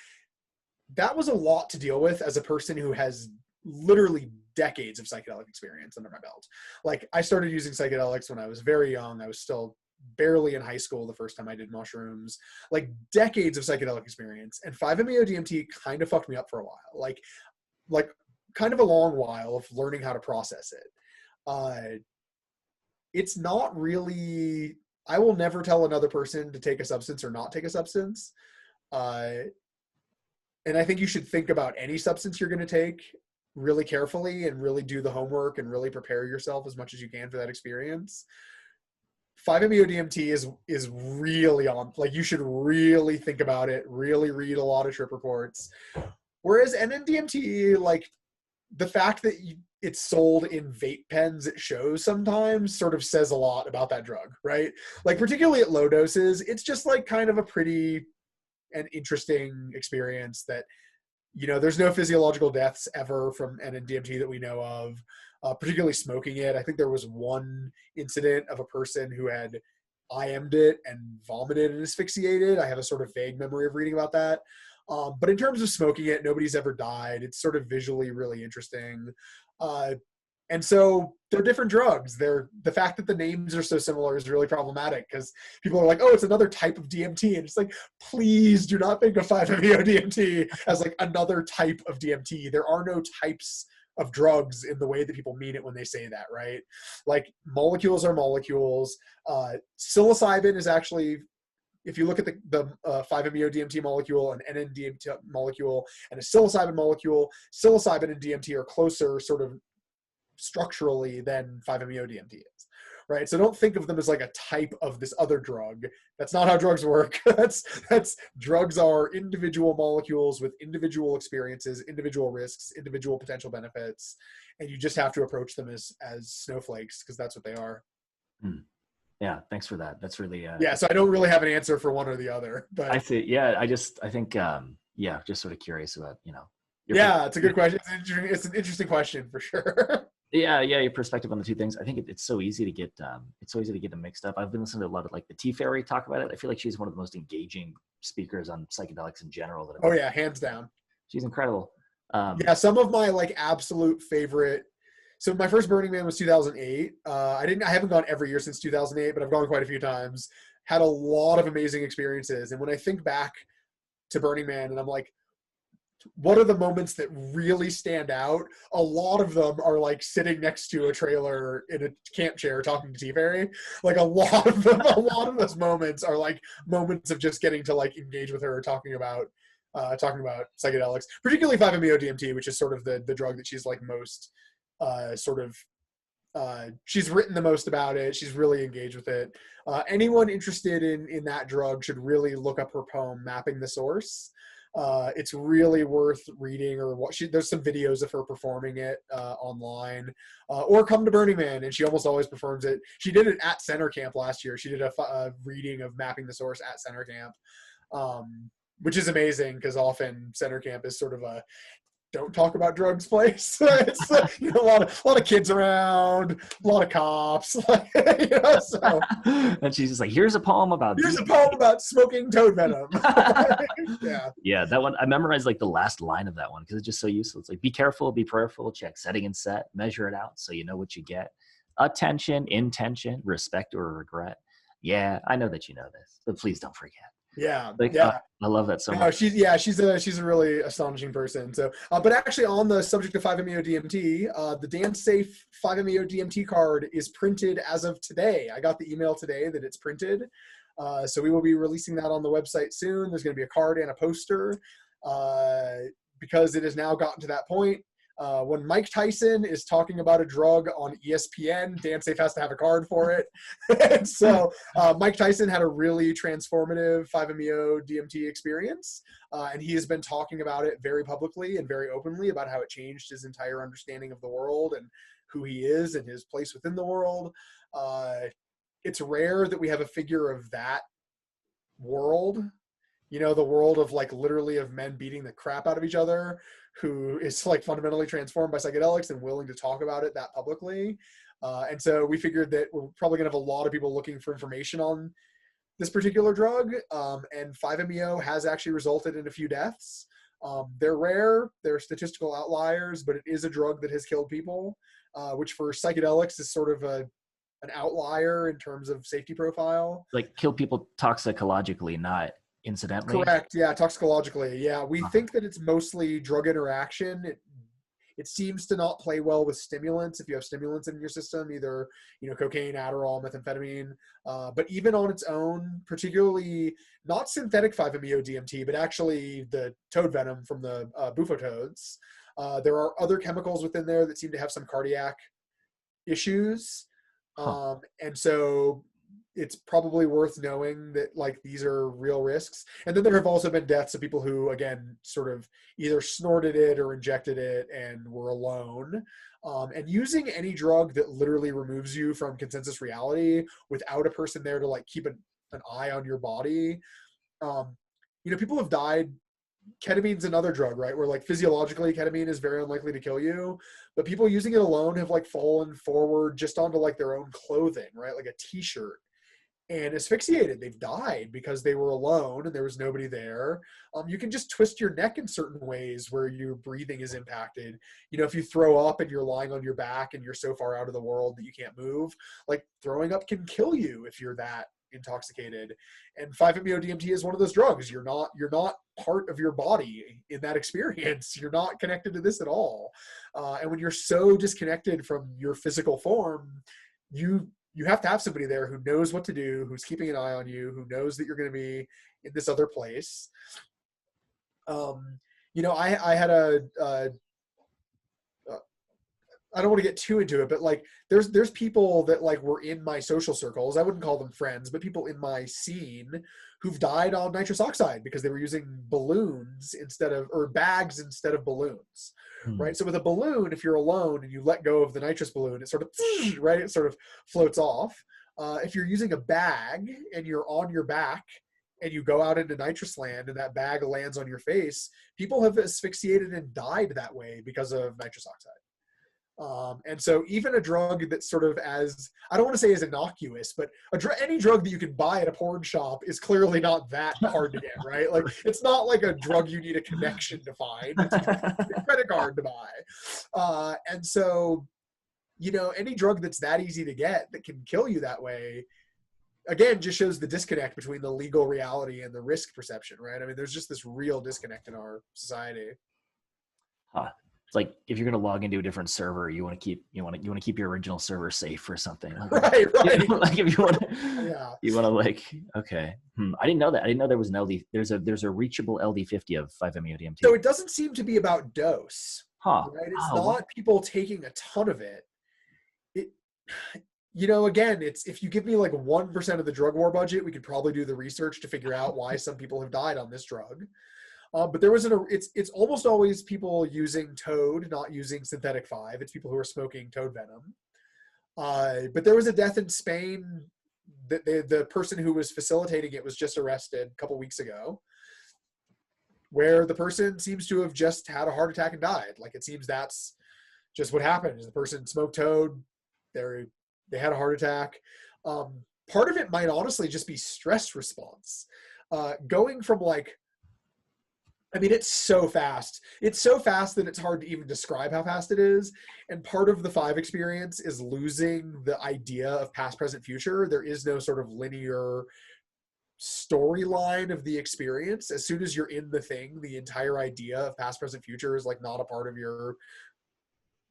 that was a lot to deal with as a person who has literally decades of psychedelic experience under my belt. Like I started using psychedelics when I was very young. I was still barely in high school the first time I did mushrooms, like decades of psychedelic experience. And 5-MeO-DMT kind of fucked me up for a while, like kind of a long while of learning how to process it. It's not really, I will never tell another person to take a substance or not take a substance. And I think you should think about any substance you're going to take really carefully and really do the homework and really prepare yourself as much as you can for that experience. 5-MeO-DMT is really on, like you should really think about it, really read a lot of trip reports. Whereas NMDMT, like the fact that it's sold in vape pens at shows sometimes sort of says a lot about that drug, right? Like particularly at low doses, it's just like kind of a pretty an interesting experience that, you know, there's no physiological deaths ever from NMDMT that we know of, particularly smoking it. I think there was one incident of a person who had IM'd it and vomited and asphyxiated. I have a sort of vague memory of reading about that. But in terms of smoking it, nobody's ever died. It's sort of visually really interesting. And so they're different drugs. The fact that the names are so similar is really problematic because people are like, oh, it's another type of DMT. And it's like, please do not think of 5-MeO-DMT as like another type of DMT. There are no types of drugs in the way that people mean it when they say that, right? Like molecules are molecules. Psilocybin is actually, if you look at the 5-MeO-DMT molecule, an NMDMT molecule, and a psilocybin molecule, psilocybin and DMT are closer sort of structurally than 5-MeO-DMT is, right? So don't think of them as like a type of this other drug. That's not how drugs work. that's drugs are individual molecules with individual experiences, individual risks, individual potential benefits, and you just have to approach them as snowflakes because that's what they are. Yeah, thanks for that. That's really yeah. So I don't really have an answer for one or the other, but I see. Yeah, I think yeah, just sort of curious about, you know. Yeah, it's a good question. It's an interesting question for sure. Yeah, your perspective on the two things. I think it's so easy to get them mixed up. I've been listening to a lot of like the Tea Fairy talk about it. I feel like she's one of the most engaging speakers on psychedelics in general. Oh yeah, hands down. She's incredible. Yeah, some of my like absolute favorite. So my first Burning Man was 2008. I haven't gone every year since 2008, but I've gone quite a few times. had a lot of amazing experiences. And when I think back to Burning Man and I'm like, what are the moments that really stand out? A lot of them are like sitting next to a trailer in a camp chair talking to T Fairy. Like a lot of them, a lot of those moments are like moments of just getting to like engage with her, talking about psychedelics, particularly 5-MeO DMT, which is sort of the drug that she's like most she's written the most about it. She's really engaged with it. Anyone interested in that drug should really look up her poem, Mapping the Source. It's really worth reading, or there's some videos of her performing it online, or come to Burning Man, and she almost always performs it. She did it at Center Camp last year. She did a reading of Mapping the Source at Center Camp, which is amazing because often Center Camp is sort of a don't talk about drugs place. It's a lot of kids around, a lot of cops, so. And she's just like, here's a poem about smoking toad venom. Yeah, that one I memorized like the last line of that one because it's just so useful. It's like, be careful, be prayerful, check setting and set, measure it out so you know what you get. Attention, intention, respect or regret. Yeah, I know that you know this, but please don't forget. Like, I love that so much. She's a really astonishing person. So, but actually, on the subject of 5-MeO DMT, the DanceSafe 5-MeO DMT card is printed as of today. I got the email today that it's printed, so we will be releasing that on the website soon. There's going to be a card and a poster because it has now gotten to that point. When Mike Tyson is talking about a drug on ESPN, DanceSafe has to have a card for it. And so Mike Tyson had a really transformative 5-MeO DMT experience, and he has been talking about it very publicly and very openly about how it changed his entire understanding of the world and who he is and his place within the world. It's rare that we have a figure of that world, the world of like literally of men beating the crap out of each other, who is like fundamentally transformed by psychedelics and willing to talk about it that publicly. And so we figured that we're probably gonna have a lot of people looking for information on this particular drug. And 5-MeO has actually resulted in a few deaths. They're rare, they're statistical outliers, but it is a drug that has killed people, which for psychedelics is sort of an outlier in terms of safety profile. Like kill people toxicologically, not incidentally. Correct. Yeah, toxicologically. Yeah, we think that it's mostly drug interaction. It seems to not play well with stimulants. If you have stimulants in your system, either cocaine, Adderall, methamphetamine, but even on its own, particularly not synthetic 5-MeO DMT, but actually the toad venom from the bufo toads. There are other chemicals within there that seem to have some cardiac issues, and so it's probably worth knowing that like these are real risks. And then there have also been deaths of people who, again, sort of either snorted it or injected it and were alone. And using any drug that literally removes you from consensus reality without a person there to like keep an eye on your body. People have died. Ketamine's another drug, right? Where like physiologically ketamine is very unlikely to kill you, but people using it alone have like fallen forward just onto like their own clothing, right? Like a t-shirt, and asphyxiated. They've died because they were alone and there was nobody there. You can just twist your neck in certain ways where your breathing is impacted. If you throw up and you're lying on your back and you're so far out of the world that you can't move, like throwing up can kill you if you're that intoxicated. And 5-MeO DMT is one of those drugs. You're not part of your body in that experience. You're not connected to this at all. And when you're so disconnected from your physical form, you have to have somebody there who knows what to do, who's keeping an eye on you, who knows that you're going to be in this other place. I had I don't want to get too into it, but like there's people that like were in my social circles. I wouldn't call them friends, but people in my scene who've died on nitrous oxide because they were using balloons or bags instead of balloons. Right. So with a balloon, if you're alone and you let go of the nitrous balloon, it sort of, right, it sort of floats off. If you're using a bag and you're on your back and you go out into nitrous land and that bag lands on your face, people have asphyxiated and died that way because of nitrous oxide. And so even a drug that's sort of I don't want to say as innocuous, but any drug that you can buy at a porn shop is clearly not that hard to get, right? Like it's not like a drug you need a connection to find. It's a credit card to buy. And so, any drug that's that easy to get that can kill you that way, again, just shows the disconnect between the legal reality and the risk perception, right? I mean, there's just this real disconnect in our society. Huh. It's like if you're going to log into a different server, you want to keep your original server safe or something. Like, right. You know, like if you want to, Yeah. you want to like, okay. I didn't know that. I didn't know there was an LD. There's a reachable LD50 of 5-MeO-DMT. So it doesn't seem to be about dose, Huh. right? It's Oh, not what? people taking a ton of it. It, you know, again, it's if you give me like 1% of the drug war budget, we could probably do the research to figure out why some people have died on this drug. But there was it's almost always people using toad, not using synthetic 5. It's people who are smoking toad venom. But there was a death in Spain. The person who was facilitating it was just arrested a couple weeks ago, where the person seems to have just had a heart attack and died. Like it seems that's just what happened. Is the person smoked toad, they had a heart attack. Part of it might honestly just be stress response. Going from like, I mean, it's so fast. It's so fast that it's hard to even describe how fast it is. And part of the 5 experience is losing the idea of past, present, future. There is no sort of linear storyline of the experience. As soon as you're in the thing, the entire idea of past, present, future is like not a part of your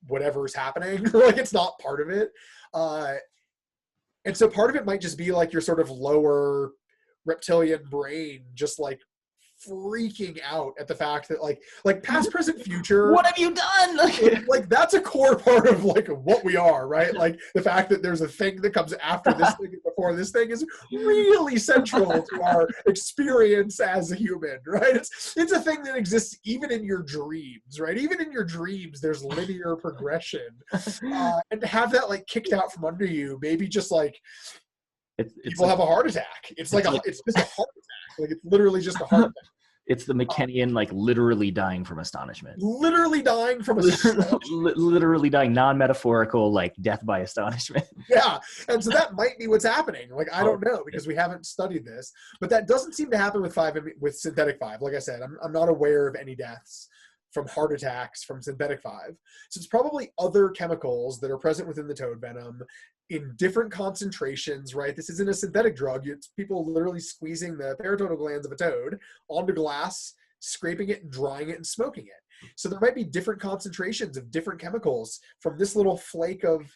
whatever's happening. Like it's not part of it. And so part of it might just be like your sort of lower reptilian brain just like freaking out at the fact that like past, present, future, What have you done? like that's a core part of like what we are, right? Like the fact that there's a thing that comes after this thing and before this thing is really central to our experience as a human, right? It's a thing that exists even in your dreams, right? Even in your dreams there's linear progression, and to have that like kicked out from under you, maybe just like people have a heart attack. It's just a heart attack. Like it's literally just a heart attack. It's the McKennian, like literally dying from astonishment. Literally dying from astonishment. Literally dying, non-metaphorical, like death by astonishment. Yeah, and so that might be what's happening. Like I don't know because we haven't studied this, but that doesn't seem to happen with synthetic 5. Like I said, I'm not aware of any deaths from heart attacks from synthetic 5. So it's probably other chemicals that are present within the toad venom in different concentrations, right? This isn't a synthetic drug. It's people literally squeezing the paratotal glands of a toad onto glass, scraping it and drying it and smoking it. So there might be different concentrations of different chemicals from this little flake of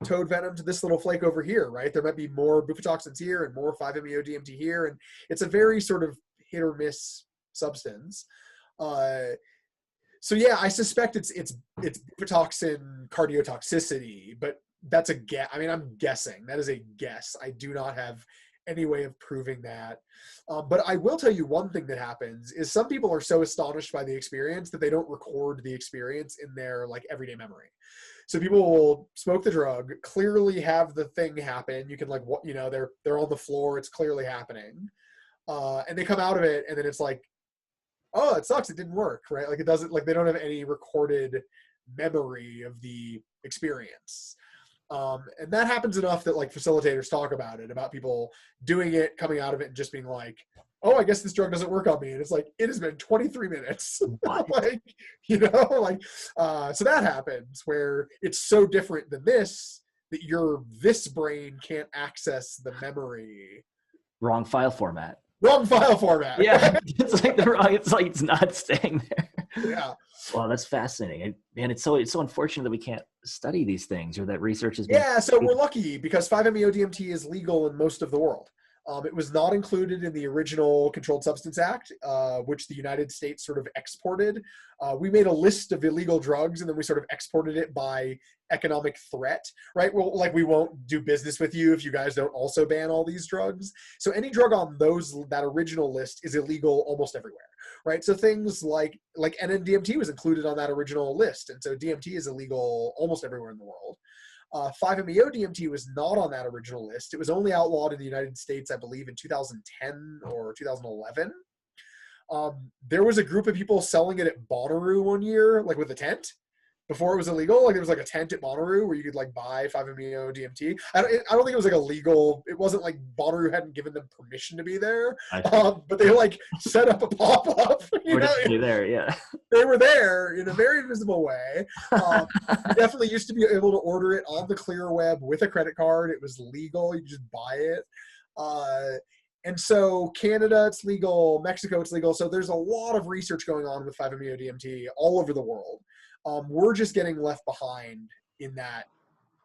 toad venom to this little flake over here, right? There might be more bufatoxins here and more 5-MeO-DMT here. And it's a very sort of hit or miss substance. So yeah, I suspect it's bufatoxin cardiotoxicity, but that's a guess. I mean, I'm guessing. That is a guess. I do not have any way of proving that. But I will tell you one thing that happens is some people are so astonished by the experience that they don't record the experience in their like everyday memory. So people will smoke the drug, clearly have the thing happen. You can like, what, you know, they're on the floor. It's clearly happening. And they come out of it and then it's like, oh, it sucks. It didn't work, right? Like it doesn't, like they don't have any recorded memory of the experience. And that happens enough that like facilitators talk about it, about people doing it, coming out of it and just being like, oh, I guess this drug doesn't work on me. And it's like, it has been 23 minutes. Like, you know, like, so that happens where it's so different than this that this brain can't access the memory. Wrong file format. Wrong file format. Yeah, it's like it's not staying there. Yeah. Well, that's fascinating, and it's so unfortunate that we can't study these things or that research is. Yeah, so we're lucky because 5-MeO-DMT is legal in most of the world. It was not included in the original Controlled Substance Act, which the United States sort of exported. We made a list of illegal drugs and then we sort of exported it by economic threat, right? Well, like we won't do business with you if you guys don't also ban all these drugs. So any drug on that original list is illegal almost everywhere, right? So things like NN-DMT was included on that original list. And so DMT is illegal almost everywhere in the world. 5-MeO-DMT was not on that original list. It was only outlawed in the United States, I believe, in 2010 or 2011. There was a group of people selling it at Bonnaroo one year, like with a tent, before it was illegal. Like there was like a tent at Bonnaroo where you could like buy 5-MeO-DMT. I don't think it was like illegal. It wasn't like Bonnaroo hadn't given them permission to be there, but they like set up a pop-up. We're definitely there, yeah. They were there in a very visible way. You definitely used to be able to order it on the clear web with a credit card. It was legal. You just buy it. And so Canada, it's legal. Mexico, it's legal. So there's a lot of research going on with 5-MeO-DMT all over the world. We're just getting left behind in that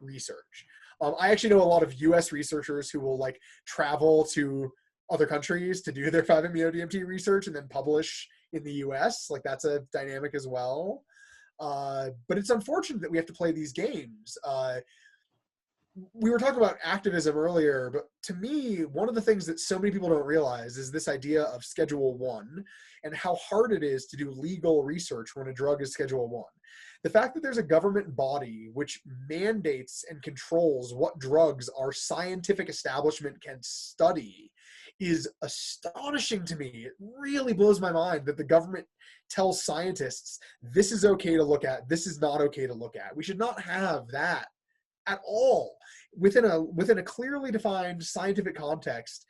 research. I actually know a lot of US researchers who will like travel to other countries to do their 5-MeO-DMT research and then publish in the US. Like that's a dynamic as well. But it's unfortunate that we have to play these games. We were talking about activism earlier, but to me, one of the things that so many people don't realize is this idea of Schedule 1 and how hard it is to do legal research when a drug is Schedule 1. The fact that there's a government body which mandates and controls what drugs our scientific establishment can study is astonishing to me. It really blows my mind that the government tells scientists, this is okay to look at, this is not okay to look at. We should not have that at all within a clearly defined scientific context.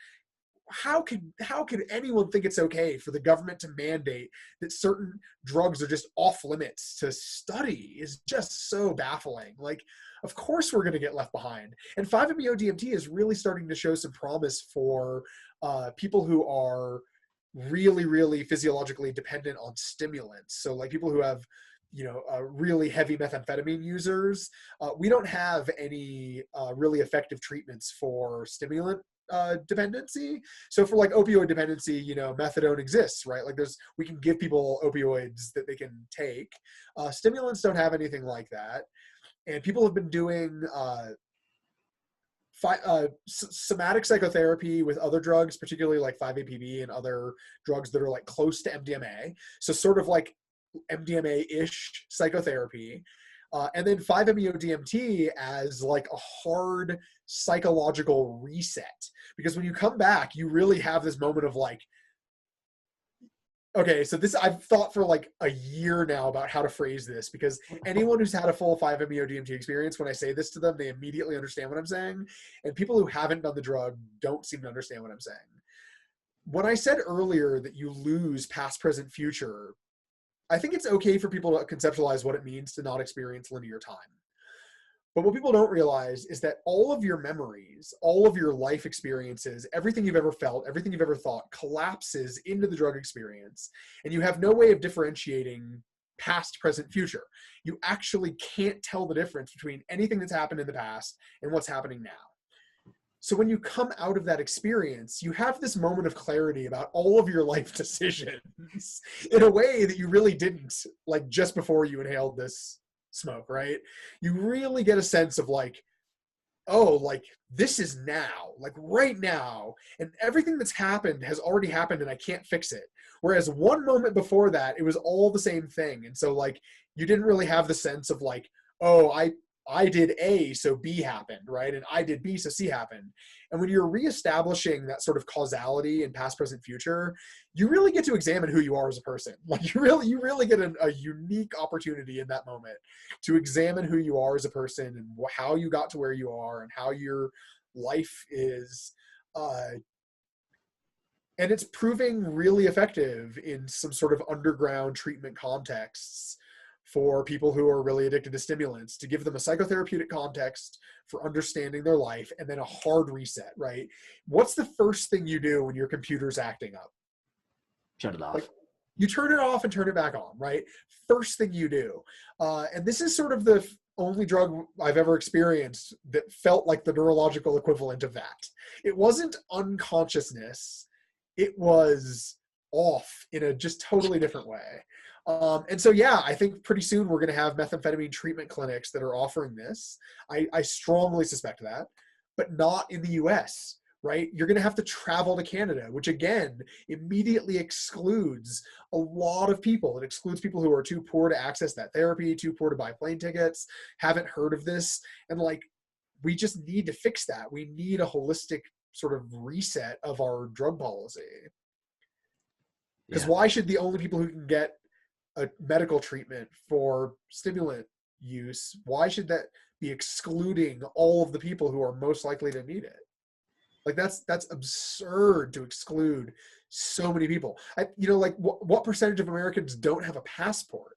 How could anyone think it's okay for the government to mandate that certain drugs are just off limits to study? Is just so baffling. Like, of course we're going to get left behind. And 5-MeO-DMT is really starting to show some promise for people who are really, really physiologically dependent on stimulants. So like people who have really heavy methamphetamine users. We don't have any really effective treatments for stimulant dependency. So for like opioid dependency, methadone exists, right? Like we can give people opioids that they can take. Stimulants don't have anything like that. And people have been doing somatic psychotherapy with other drugs, particularly like 5-APB and other drugs that are like close to MDMA. So sort of like MDMA-ish psychotherapy, and then 5-MeO-DMT as like a hard psychological reset. Because when you come back, you really have this moment of like, okay, so this, I've thought for like a year now about how to phrase this, because anyone who's had a full 5-MeO-DMT experience, when I say this to them, they immediately understand what I'm saying. And people who haven't done the drug don't seem to understand what I'm saying. When I said earlier that you lose past, present, future, I think it's okay for people to conceptualize what it means to not experience linear time. But what people don't realize is that all of your memories, all of your life experiences, everything you've ever felt, everything you've ever thought collapses into the drug experience. And you have no way of differentiating past, present, future. You actually can't tell the difference between anything that's happened in the past and what's happening now. So when you come out of that experience, you have this moment of clarity about all of your life decisions in a way that you really didn't, like just before you inhaled this smoke, right? You really get a sense of like, oh, like this is now, like right now, and everything that's happened has already happened and I can't fix it. Whereas one moment before that, it was all the same thing. And so like, you didn't really have the sense of like, oh, I did A, so B happened, right? And I did B, so C happened. And when you're reestablishing that sort of causality in past, present, future, you really get to examine who you are as a person. Like you really get a unique opportunity in that moment to examine who you are as a person and how you got to where you are and how your life is. And it's proving really effective in some sort of underground treatment contexts for people who are really addicted to stimulants, to give them a psychotherapeutic context for understanding their life, and then a hard reset, right? What's the first thing you do when your computer's acting up? Shut it off. Like, you turn it off and turn it back on, right? First thing you do. And this is sort of the only drug I've ever experienced that felt like the neurological equivalent of that. It wasn't unconsciousness. It was off in a just totally different way. And so, yeah, I think pretty soon we're going to have methamphetamine treatment clinics that are offering this. I strongly suspect that, but not in the US, right? You're going to have to travel to Canada, which again, immediately excludes a lot of people. It excludes people who are too poor to access that therapy, too poor to buy plane tickets, haven't heard of this. And like, we just need to fix that. We need a holistic sort of reset of our drug policy. Because why should the only people who can get a medical treatment for stimulant use, why should that be excluding all of the people who are most likely to need it? Like that's absurd to exclude so many people. Like what percentage of Americans don't have a passport,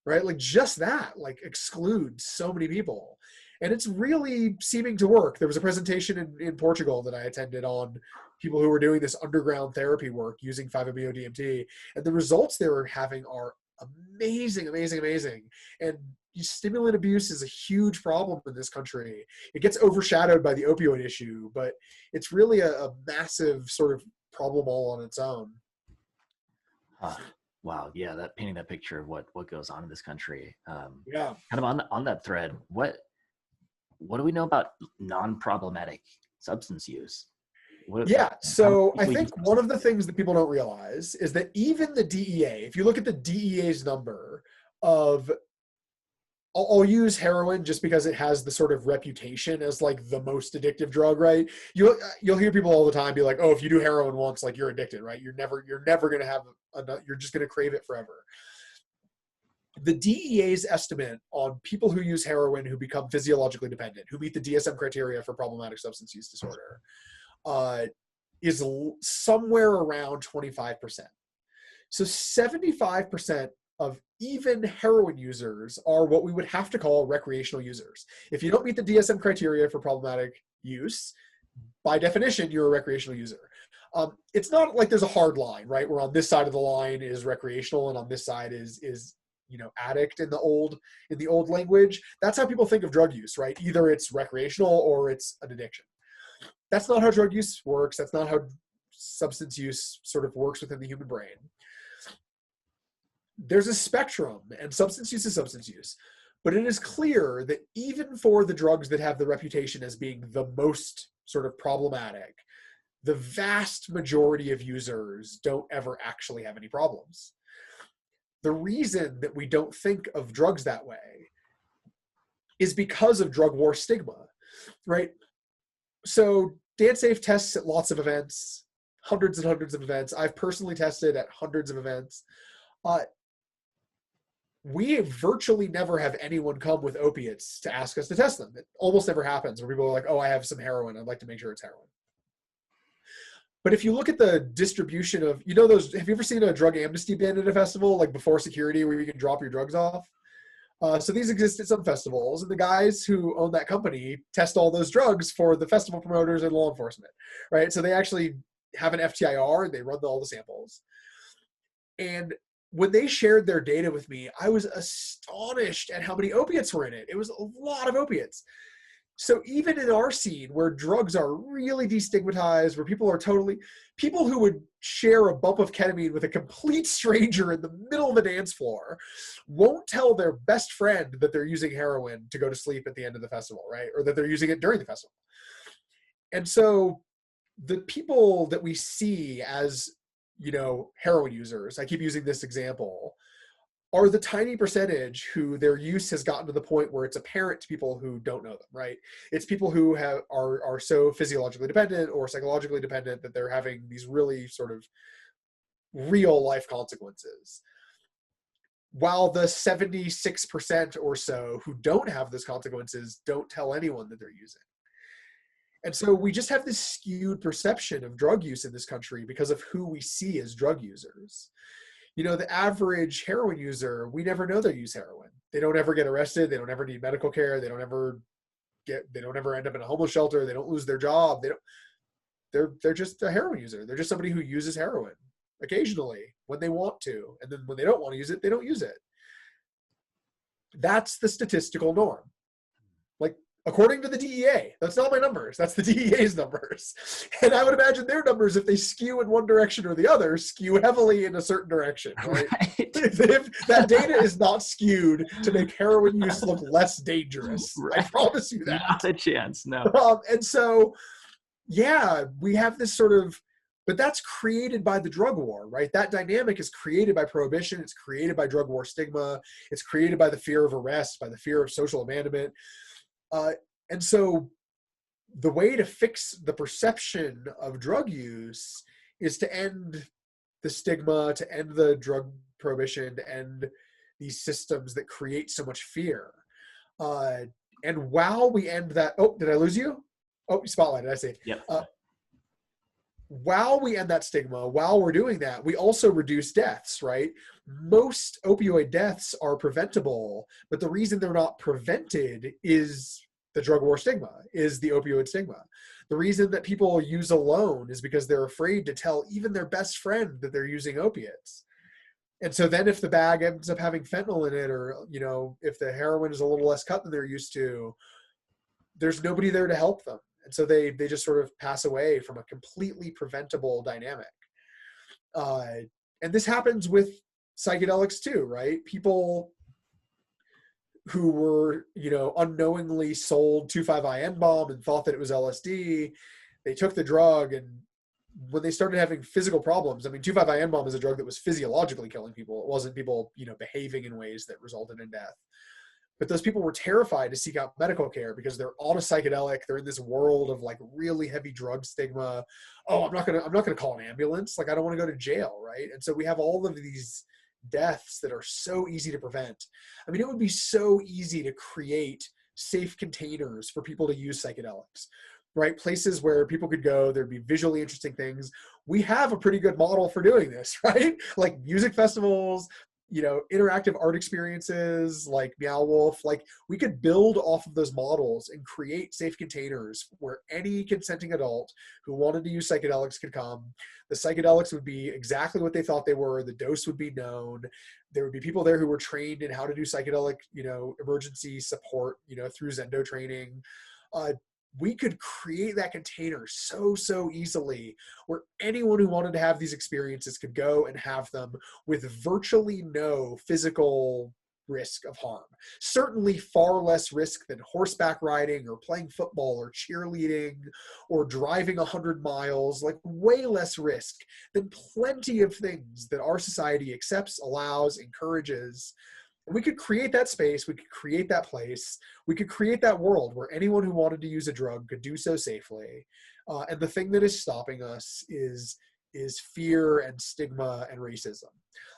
right? Like just that, like excludes so many people. And it's really seeming to work. There was a presentation in Portugal that I attended on people who were doing this underground therapy work using 5-MeO-DMT. And the results they were having are amazing, amazing, amazing. And stimulant abuse is a huge problem in this country. It gets overshadowed by the opioid issue, but it's really a massive sort of problem all on its own. Wow. Yeah. That painting that picture of what goes on in this country. Yeah. Kind of on that thread, what do we know about non-problematic substance use? So I think one of the things that people don't realize is that even the DEA, if you look at the DEA's number of, I'll use heroin just because it has the sort of reputation as like the most addictive drug, right? You'll hear people all the time be like, oh, if you do heroin once, like you're addicted, right? You're never going to have enough, you're just going to crave it forever. The DEA's estimate on people who use heroin who become physiologically dependent, who meet the DSM criteria for problematic substance use disorder, is somewhere around 25%. So 75% of even heroin users are what we would have to call recreational users. If you don't meet the DSM criteria for problematic use, by definition, you're a recreational user. It's not like there's a hard line, right? Where on this side of the line is recreational and on this side is addict in the old language. That's how people think of drug use, right? Either it's recreational or it's an addiction. That's not how drug use works. That's not how substance use sort of works within the human brain. There's a spectrum, and substance use is substance use. But it is clear that even for the drugs that have the reputation as being the most sort of problematic, the vast majority of users don't ever actually have any problems. The reason that we don't think of drugs that way is because of drug war stigma, right? So DanceSafe tests at lots of events, hundreds and hundreds of events. I've personally tested at hundreds of events. We virtually never have anyone come with opiates to ask us to test them. It almost never happens where people are like, oh, I have some heroin. I'd like to make sure it's heroin. But if you look at the distribution of, have you ever seen a drug amnesty bin at a festival, like before security, where you can drop your drugs off? So these exist at some festivals, and the guys who own that company test all those drugs for the festival promoters and law enforcement, right? So they actually have an FTIR, they run all the samples. And when they shared their data with me, I was astonished at how many opiates were in it. It was a lot of opiates. So even in our scene where drugs are really destigmatized, where people who would share a bump of ketamine with a complete stranger in the middle of a dance floor won't tell their best friend that they're using heroin to go to sleep at the end of the festival, right? Or that they're using it during the festival. And so the people that we see as, heroin users, I keep using this example, are the tiny percentage who their use has gotten to the point where it's apparent to people who don't know them, right? It's people who are so physiologically dependent or psychologically dependent that they're having these really sort of real life consequences. While the 76% or so who don't have those consequences don't tell anyone that they're using. And so we just have this skewed perception of drug use in this country because of who we see as drug users. The average heroin user, we never know they use heroin. They don't ever get arrested. They don't ever need medical care. They don't ever end up in a homeless shelter. They don't lose their job. They're just a heroin user. They're just somebody who uses heroin occasionally when they want to. And then when they don't want to use it, they don't use it. That's the statistical norm. Like, according to the DEA, that's not my numbers. That's the DEA's numbers. And I would imagine their numbers, if they skew in one direction or the other, skew heavily in a certain direction, right? If that data is not skewed to make heroin use look less dangerous. Right. I promise you that. Not a chance, no. And so, yeah, we have this sort of, but that's created by the drug war, right? That dynamic is created by prohibition. It's created by drug war stigma. It's created by the fear of arrest, by the fear of social abandonment. And so the way to fix the perception of drug use is to end the stigma, to end the drug prohibition, to end these systems that create so much fear. And while we end that, oh, did I lose you? Oh, spotlighted, I see. Yep. While we end that stigma, while we're doing that, we also reduce deaths, right? Most opioid deaths are preventable, but the reason they're not prevented is the drug war stigma, is the opioid stigma. The reason that people use alone is because they're afraid to tell even their best friend that they're using opiates. And so then if the bag ends up having fentanyl in it, or, you know, if the heroin is a little less cut than they're used to, there's nobody there to help them. And so they just sort of pass away from a completely preventable dynamic. And this happens with psychedelics too, right? People who were, you know, unknowingly sold 2,5-N-bomb and thought that it was LSD, they took the drug, and when they started having physical problems, I mean, 2,5-N-bomb is a drug that was physiologically killing people. It wasn't people, you know, behaving in ways that resulted in death. But those people were terrified to seek out medical care because they're on a psychedelic. They're in this world of like really heavy drug stigma. Oh, I'm not gonna call an ambulance. Like, I don't want to go to jail, right? And so we have all of these deaths that are so easy to prevent. I mean, it would be so easy to create safe containers for people to use psychedelics, right? Places where people could go, there'd be visually interesting things. We have a pretty good model for doing this, right? Like music festivals, you know, interactive art experiences like Meow Wolf. Like, we could build off of those models and create safe containers where any consenting adult who wanted to use psychedelics could come. The psychedelics would be exactly what they thought they were. The dose would be known. There would be people there who were trained in how to do psychedelic, you know, emergency support, you know, through Zendo training. We could create that container so easily where anyone who wanted to have these experiences could go and have them with virtually no physical risk of harm. Certainly far less risk than horseback riding or playing football or cheerleading or driving 100 miles, like way less risk than plenty of things that our society accepts, allows, encourages. We could create that space, we could create that place, we could create that world where anyone who wanted to use a drug could do so safely. And the thing that is stopping us is fear and stigma and racism.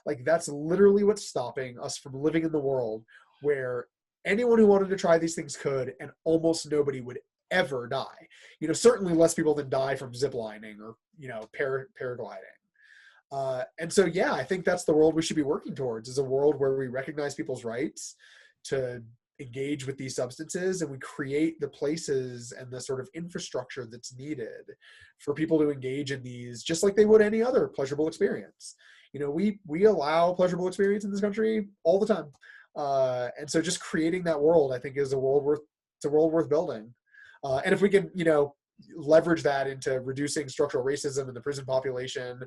Like, that's literally what's stopping us from living in the world where anyone who wanted to try these things could, and almost nobody would ever die. You know, certainly less people than die from ziplining or, you know, paragliding. And so, yeah, I think that's the world we should be working towards, is a world where we recognize people's rights to engage with these substances, and we create the places and the sort of infrastructure that's needed for people to engage in these, just like they would any other pleasurable experience. You know, we allow pleasurable experience in this country all the time. And so just creating that world, I think, is a world worth building. And if we can, you know, leverage that into reducing structural racism in the prison population,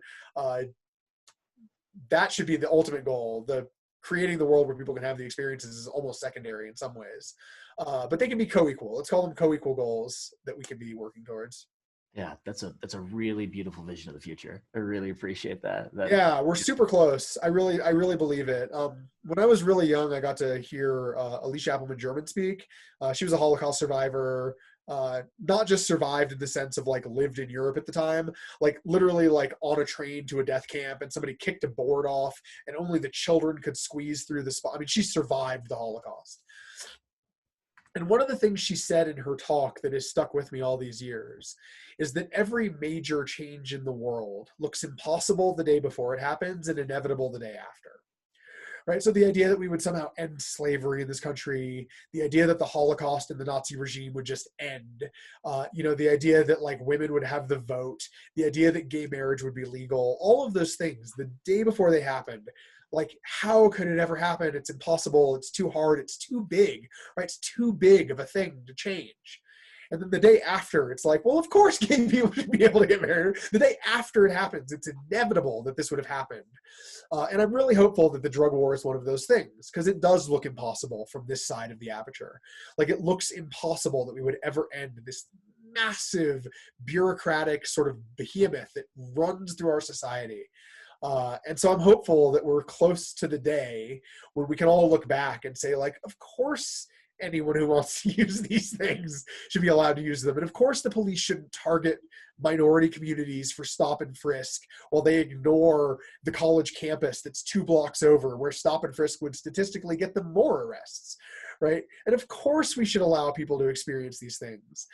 that should be the ultimate goal. The creating the world where people can have the experiences is almost secondary in some ways, but they can be co-equal. Let's call them co-equal goals that we can be working towards. Yeah, that's a really beautiful vision of the future. I really appreciate that. Yeah, we're super close. I really believe it. When I was really young, I got to hear Alicia Appleman German speak. She was a Holocaust survivor. Not just survived in the sense of like lived in Europe at the time, like literally like on a train to a death camp and somebody kicked a board off and only the children could squeeze through the spot. I mean, she survived the Holocaust. And one of the things she said in her talk that has stuck with me all these years is that every major change in the world looks impossible the day before it happens and inevitable the day after. Right? So the idea that we would somehow end slavery in this country, the idea that the Holocaust and the Nazi regime would just end, you know, the idea that like women would have the vote, the idea that gay marriage would be legal, all of those things, the day before they happened, like, how could it ever happen? It's impossible. It's too hard. It's too big, right? It's too big of a thing to change. And then the day after, it's like, well, of course gay people should be able to get married. The day after it happens, it's inevitable that this would have happened. And I'm really hopeful that the drug war is one of those things, because it does look impossible from this side of the aperture. Like, it looks impossible that we would ever end this massive bureaucratic sort of behemoth that runs through our society. And so I'm hopeful that we're close to the day where we can all look back and say, like, of course anyone who wants to use these things should be allowed to use them. And of course the police shouldn't target minority communities for stop and frisk while they ignore the college campus that's 2 blocks over, where stop and frisk would statistically get them more arrests, right? And of course we should allow people to experience these things.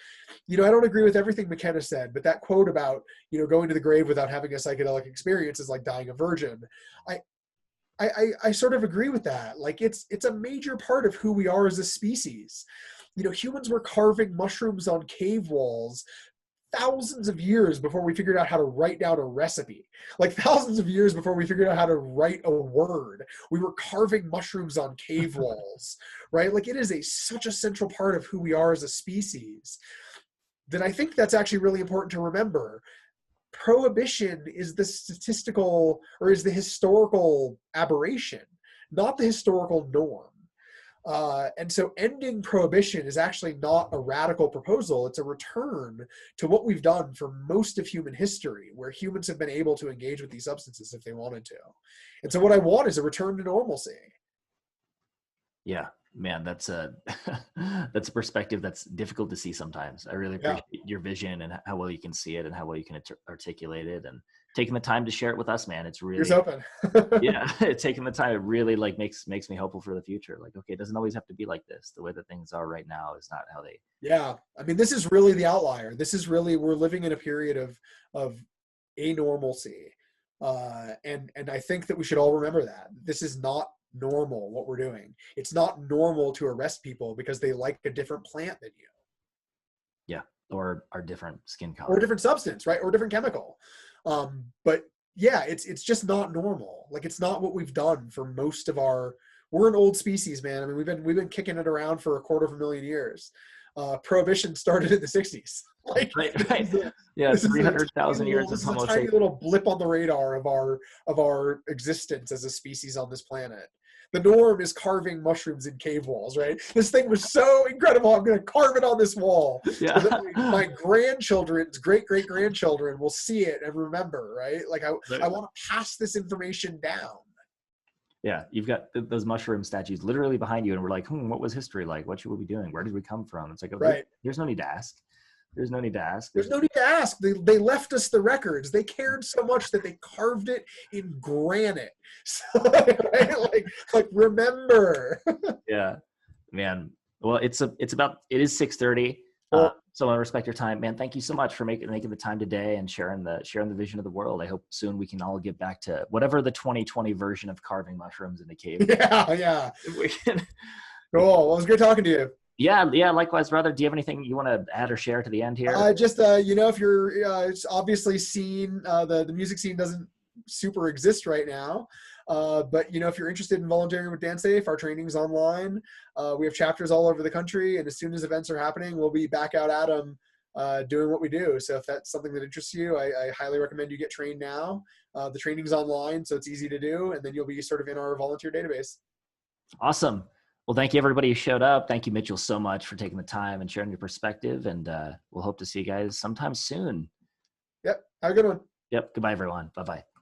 You know, I don't agree with everything McKenna said, but that quote about, you know, going to the grave without having a psychedelic experience is like dying a virgin. I sort of agree with that. Like, it's a major part of who we are as a species. humans were carving mushrooms on cave walls thousands of years before we figured out how to write down a recipe. Like thousands of years before we figured out how to write a word, we were carving mushrooms on cave walls, right? Like it is such a central part of who we are as a species that I think that's actually really important to remember. Prohibition is the statistical or is the historical aberration, not the historical norm. And so ending prohibition is actually not a radical proposal. It's a return to what we've done for most of human history, where humans have been able to engage with these substances if they wanted to. And so what I want is a return to normalcy. Yeah, man, that's a that's a perspective that's difficult to see sometimes. I really appreciate your vision and how well you can see it and how well you can articulate it, and taking the time to share it with us, man. It's really, here's open. yeah, taking the time, it really like makes me hopeful for the future. Like, okay, it doesn't always have to be like this. The way that things are right now is not how they. Yeah, I mean, this is really the outlier. This is really, we're living in a period of anormalcy, and I think that we should all remember that this is not normal what we're doing. It's not normal to arrest people because they like a different plant than you. Yeah, or our different skin color, or a different substance, right? Or a different chemical. But yeah, it's just not normal. Like it's not what we've done for most of we're an old species, man. I mean, we've been kicking it around for 250,000 years. Prohibition started in the 60s. Like, right. Yeah, 300,000 years This of is a Homo tiny sapiens. little blip on the radar of our existence as a species on this planet. The norm is carving mushrooms in cave walls, right? This thing was so incredible. I'm going to carve it on this wall Yeah. so that my grandchildren's great-great-grandchildren will see it and remember, right? Like I want to pass this information down. Yeah, you've got those mushroom statues literally behind you, and we're like, what was history like? What should we be doing? Where did we come from? It's like, oh, right. There's no need to ask. There's no need to ask. There's no need to ask. They left us the records. They cared so much that they carved it in granite. So, right? like remember. Yeah, man. Well, it is 6:30. Well, so I want to respect your time, man. Thank you so much for making the time today and sharing the vision of the world. I hope soon we can all get back to whatever the 2020 version of carving mushrooms in a cave. Yeah. We can. Cool. Well, it was good talking to you. Yeah, likewise, brother. Do you have anything you want to add or share to the end here? Just if you're obviously seen the music scene doesn't super exist right now, but if you're interested in volunteering with DanceSafe, our training's online. We have chapters all over the country, and as soon as events are happening, we'll be back out at them doing what we do. So if that's something that interests you, I highly recommend you get trained now. The training's online, so it's easy to do, and then you'll be sort of in our volunteer database. Awesome. Well, thank you, everybody who showed up. Thank you, Mitchell, so much for taking the time and sharing your perspective. And we'll hope to see you guys sometime soon. Yep. Have a good one. Yep. Goodbye, everyone. Bye-bye.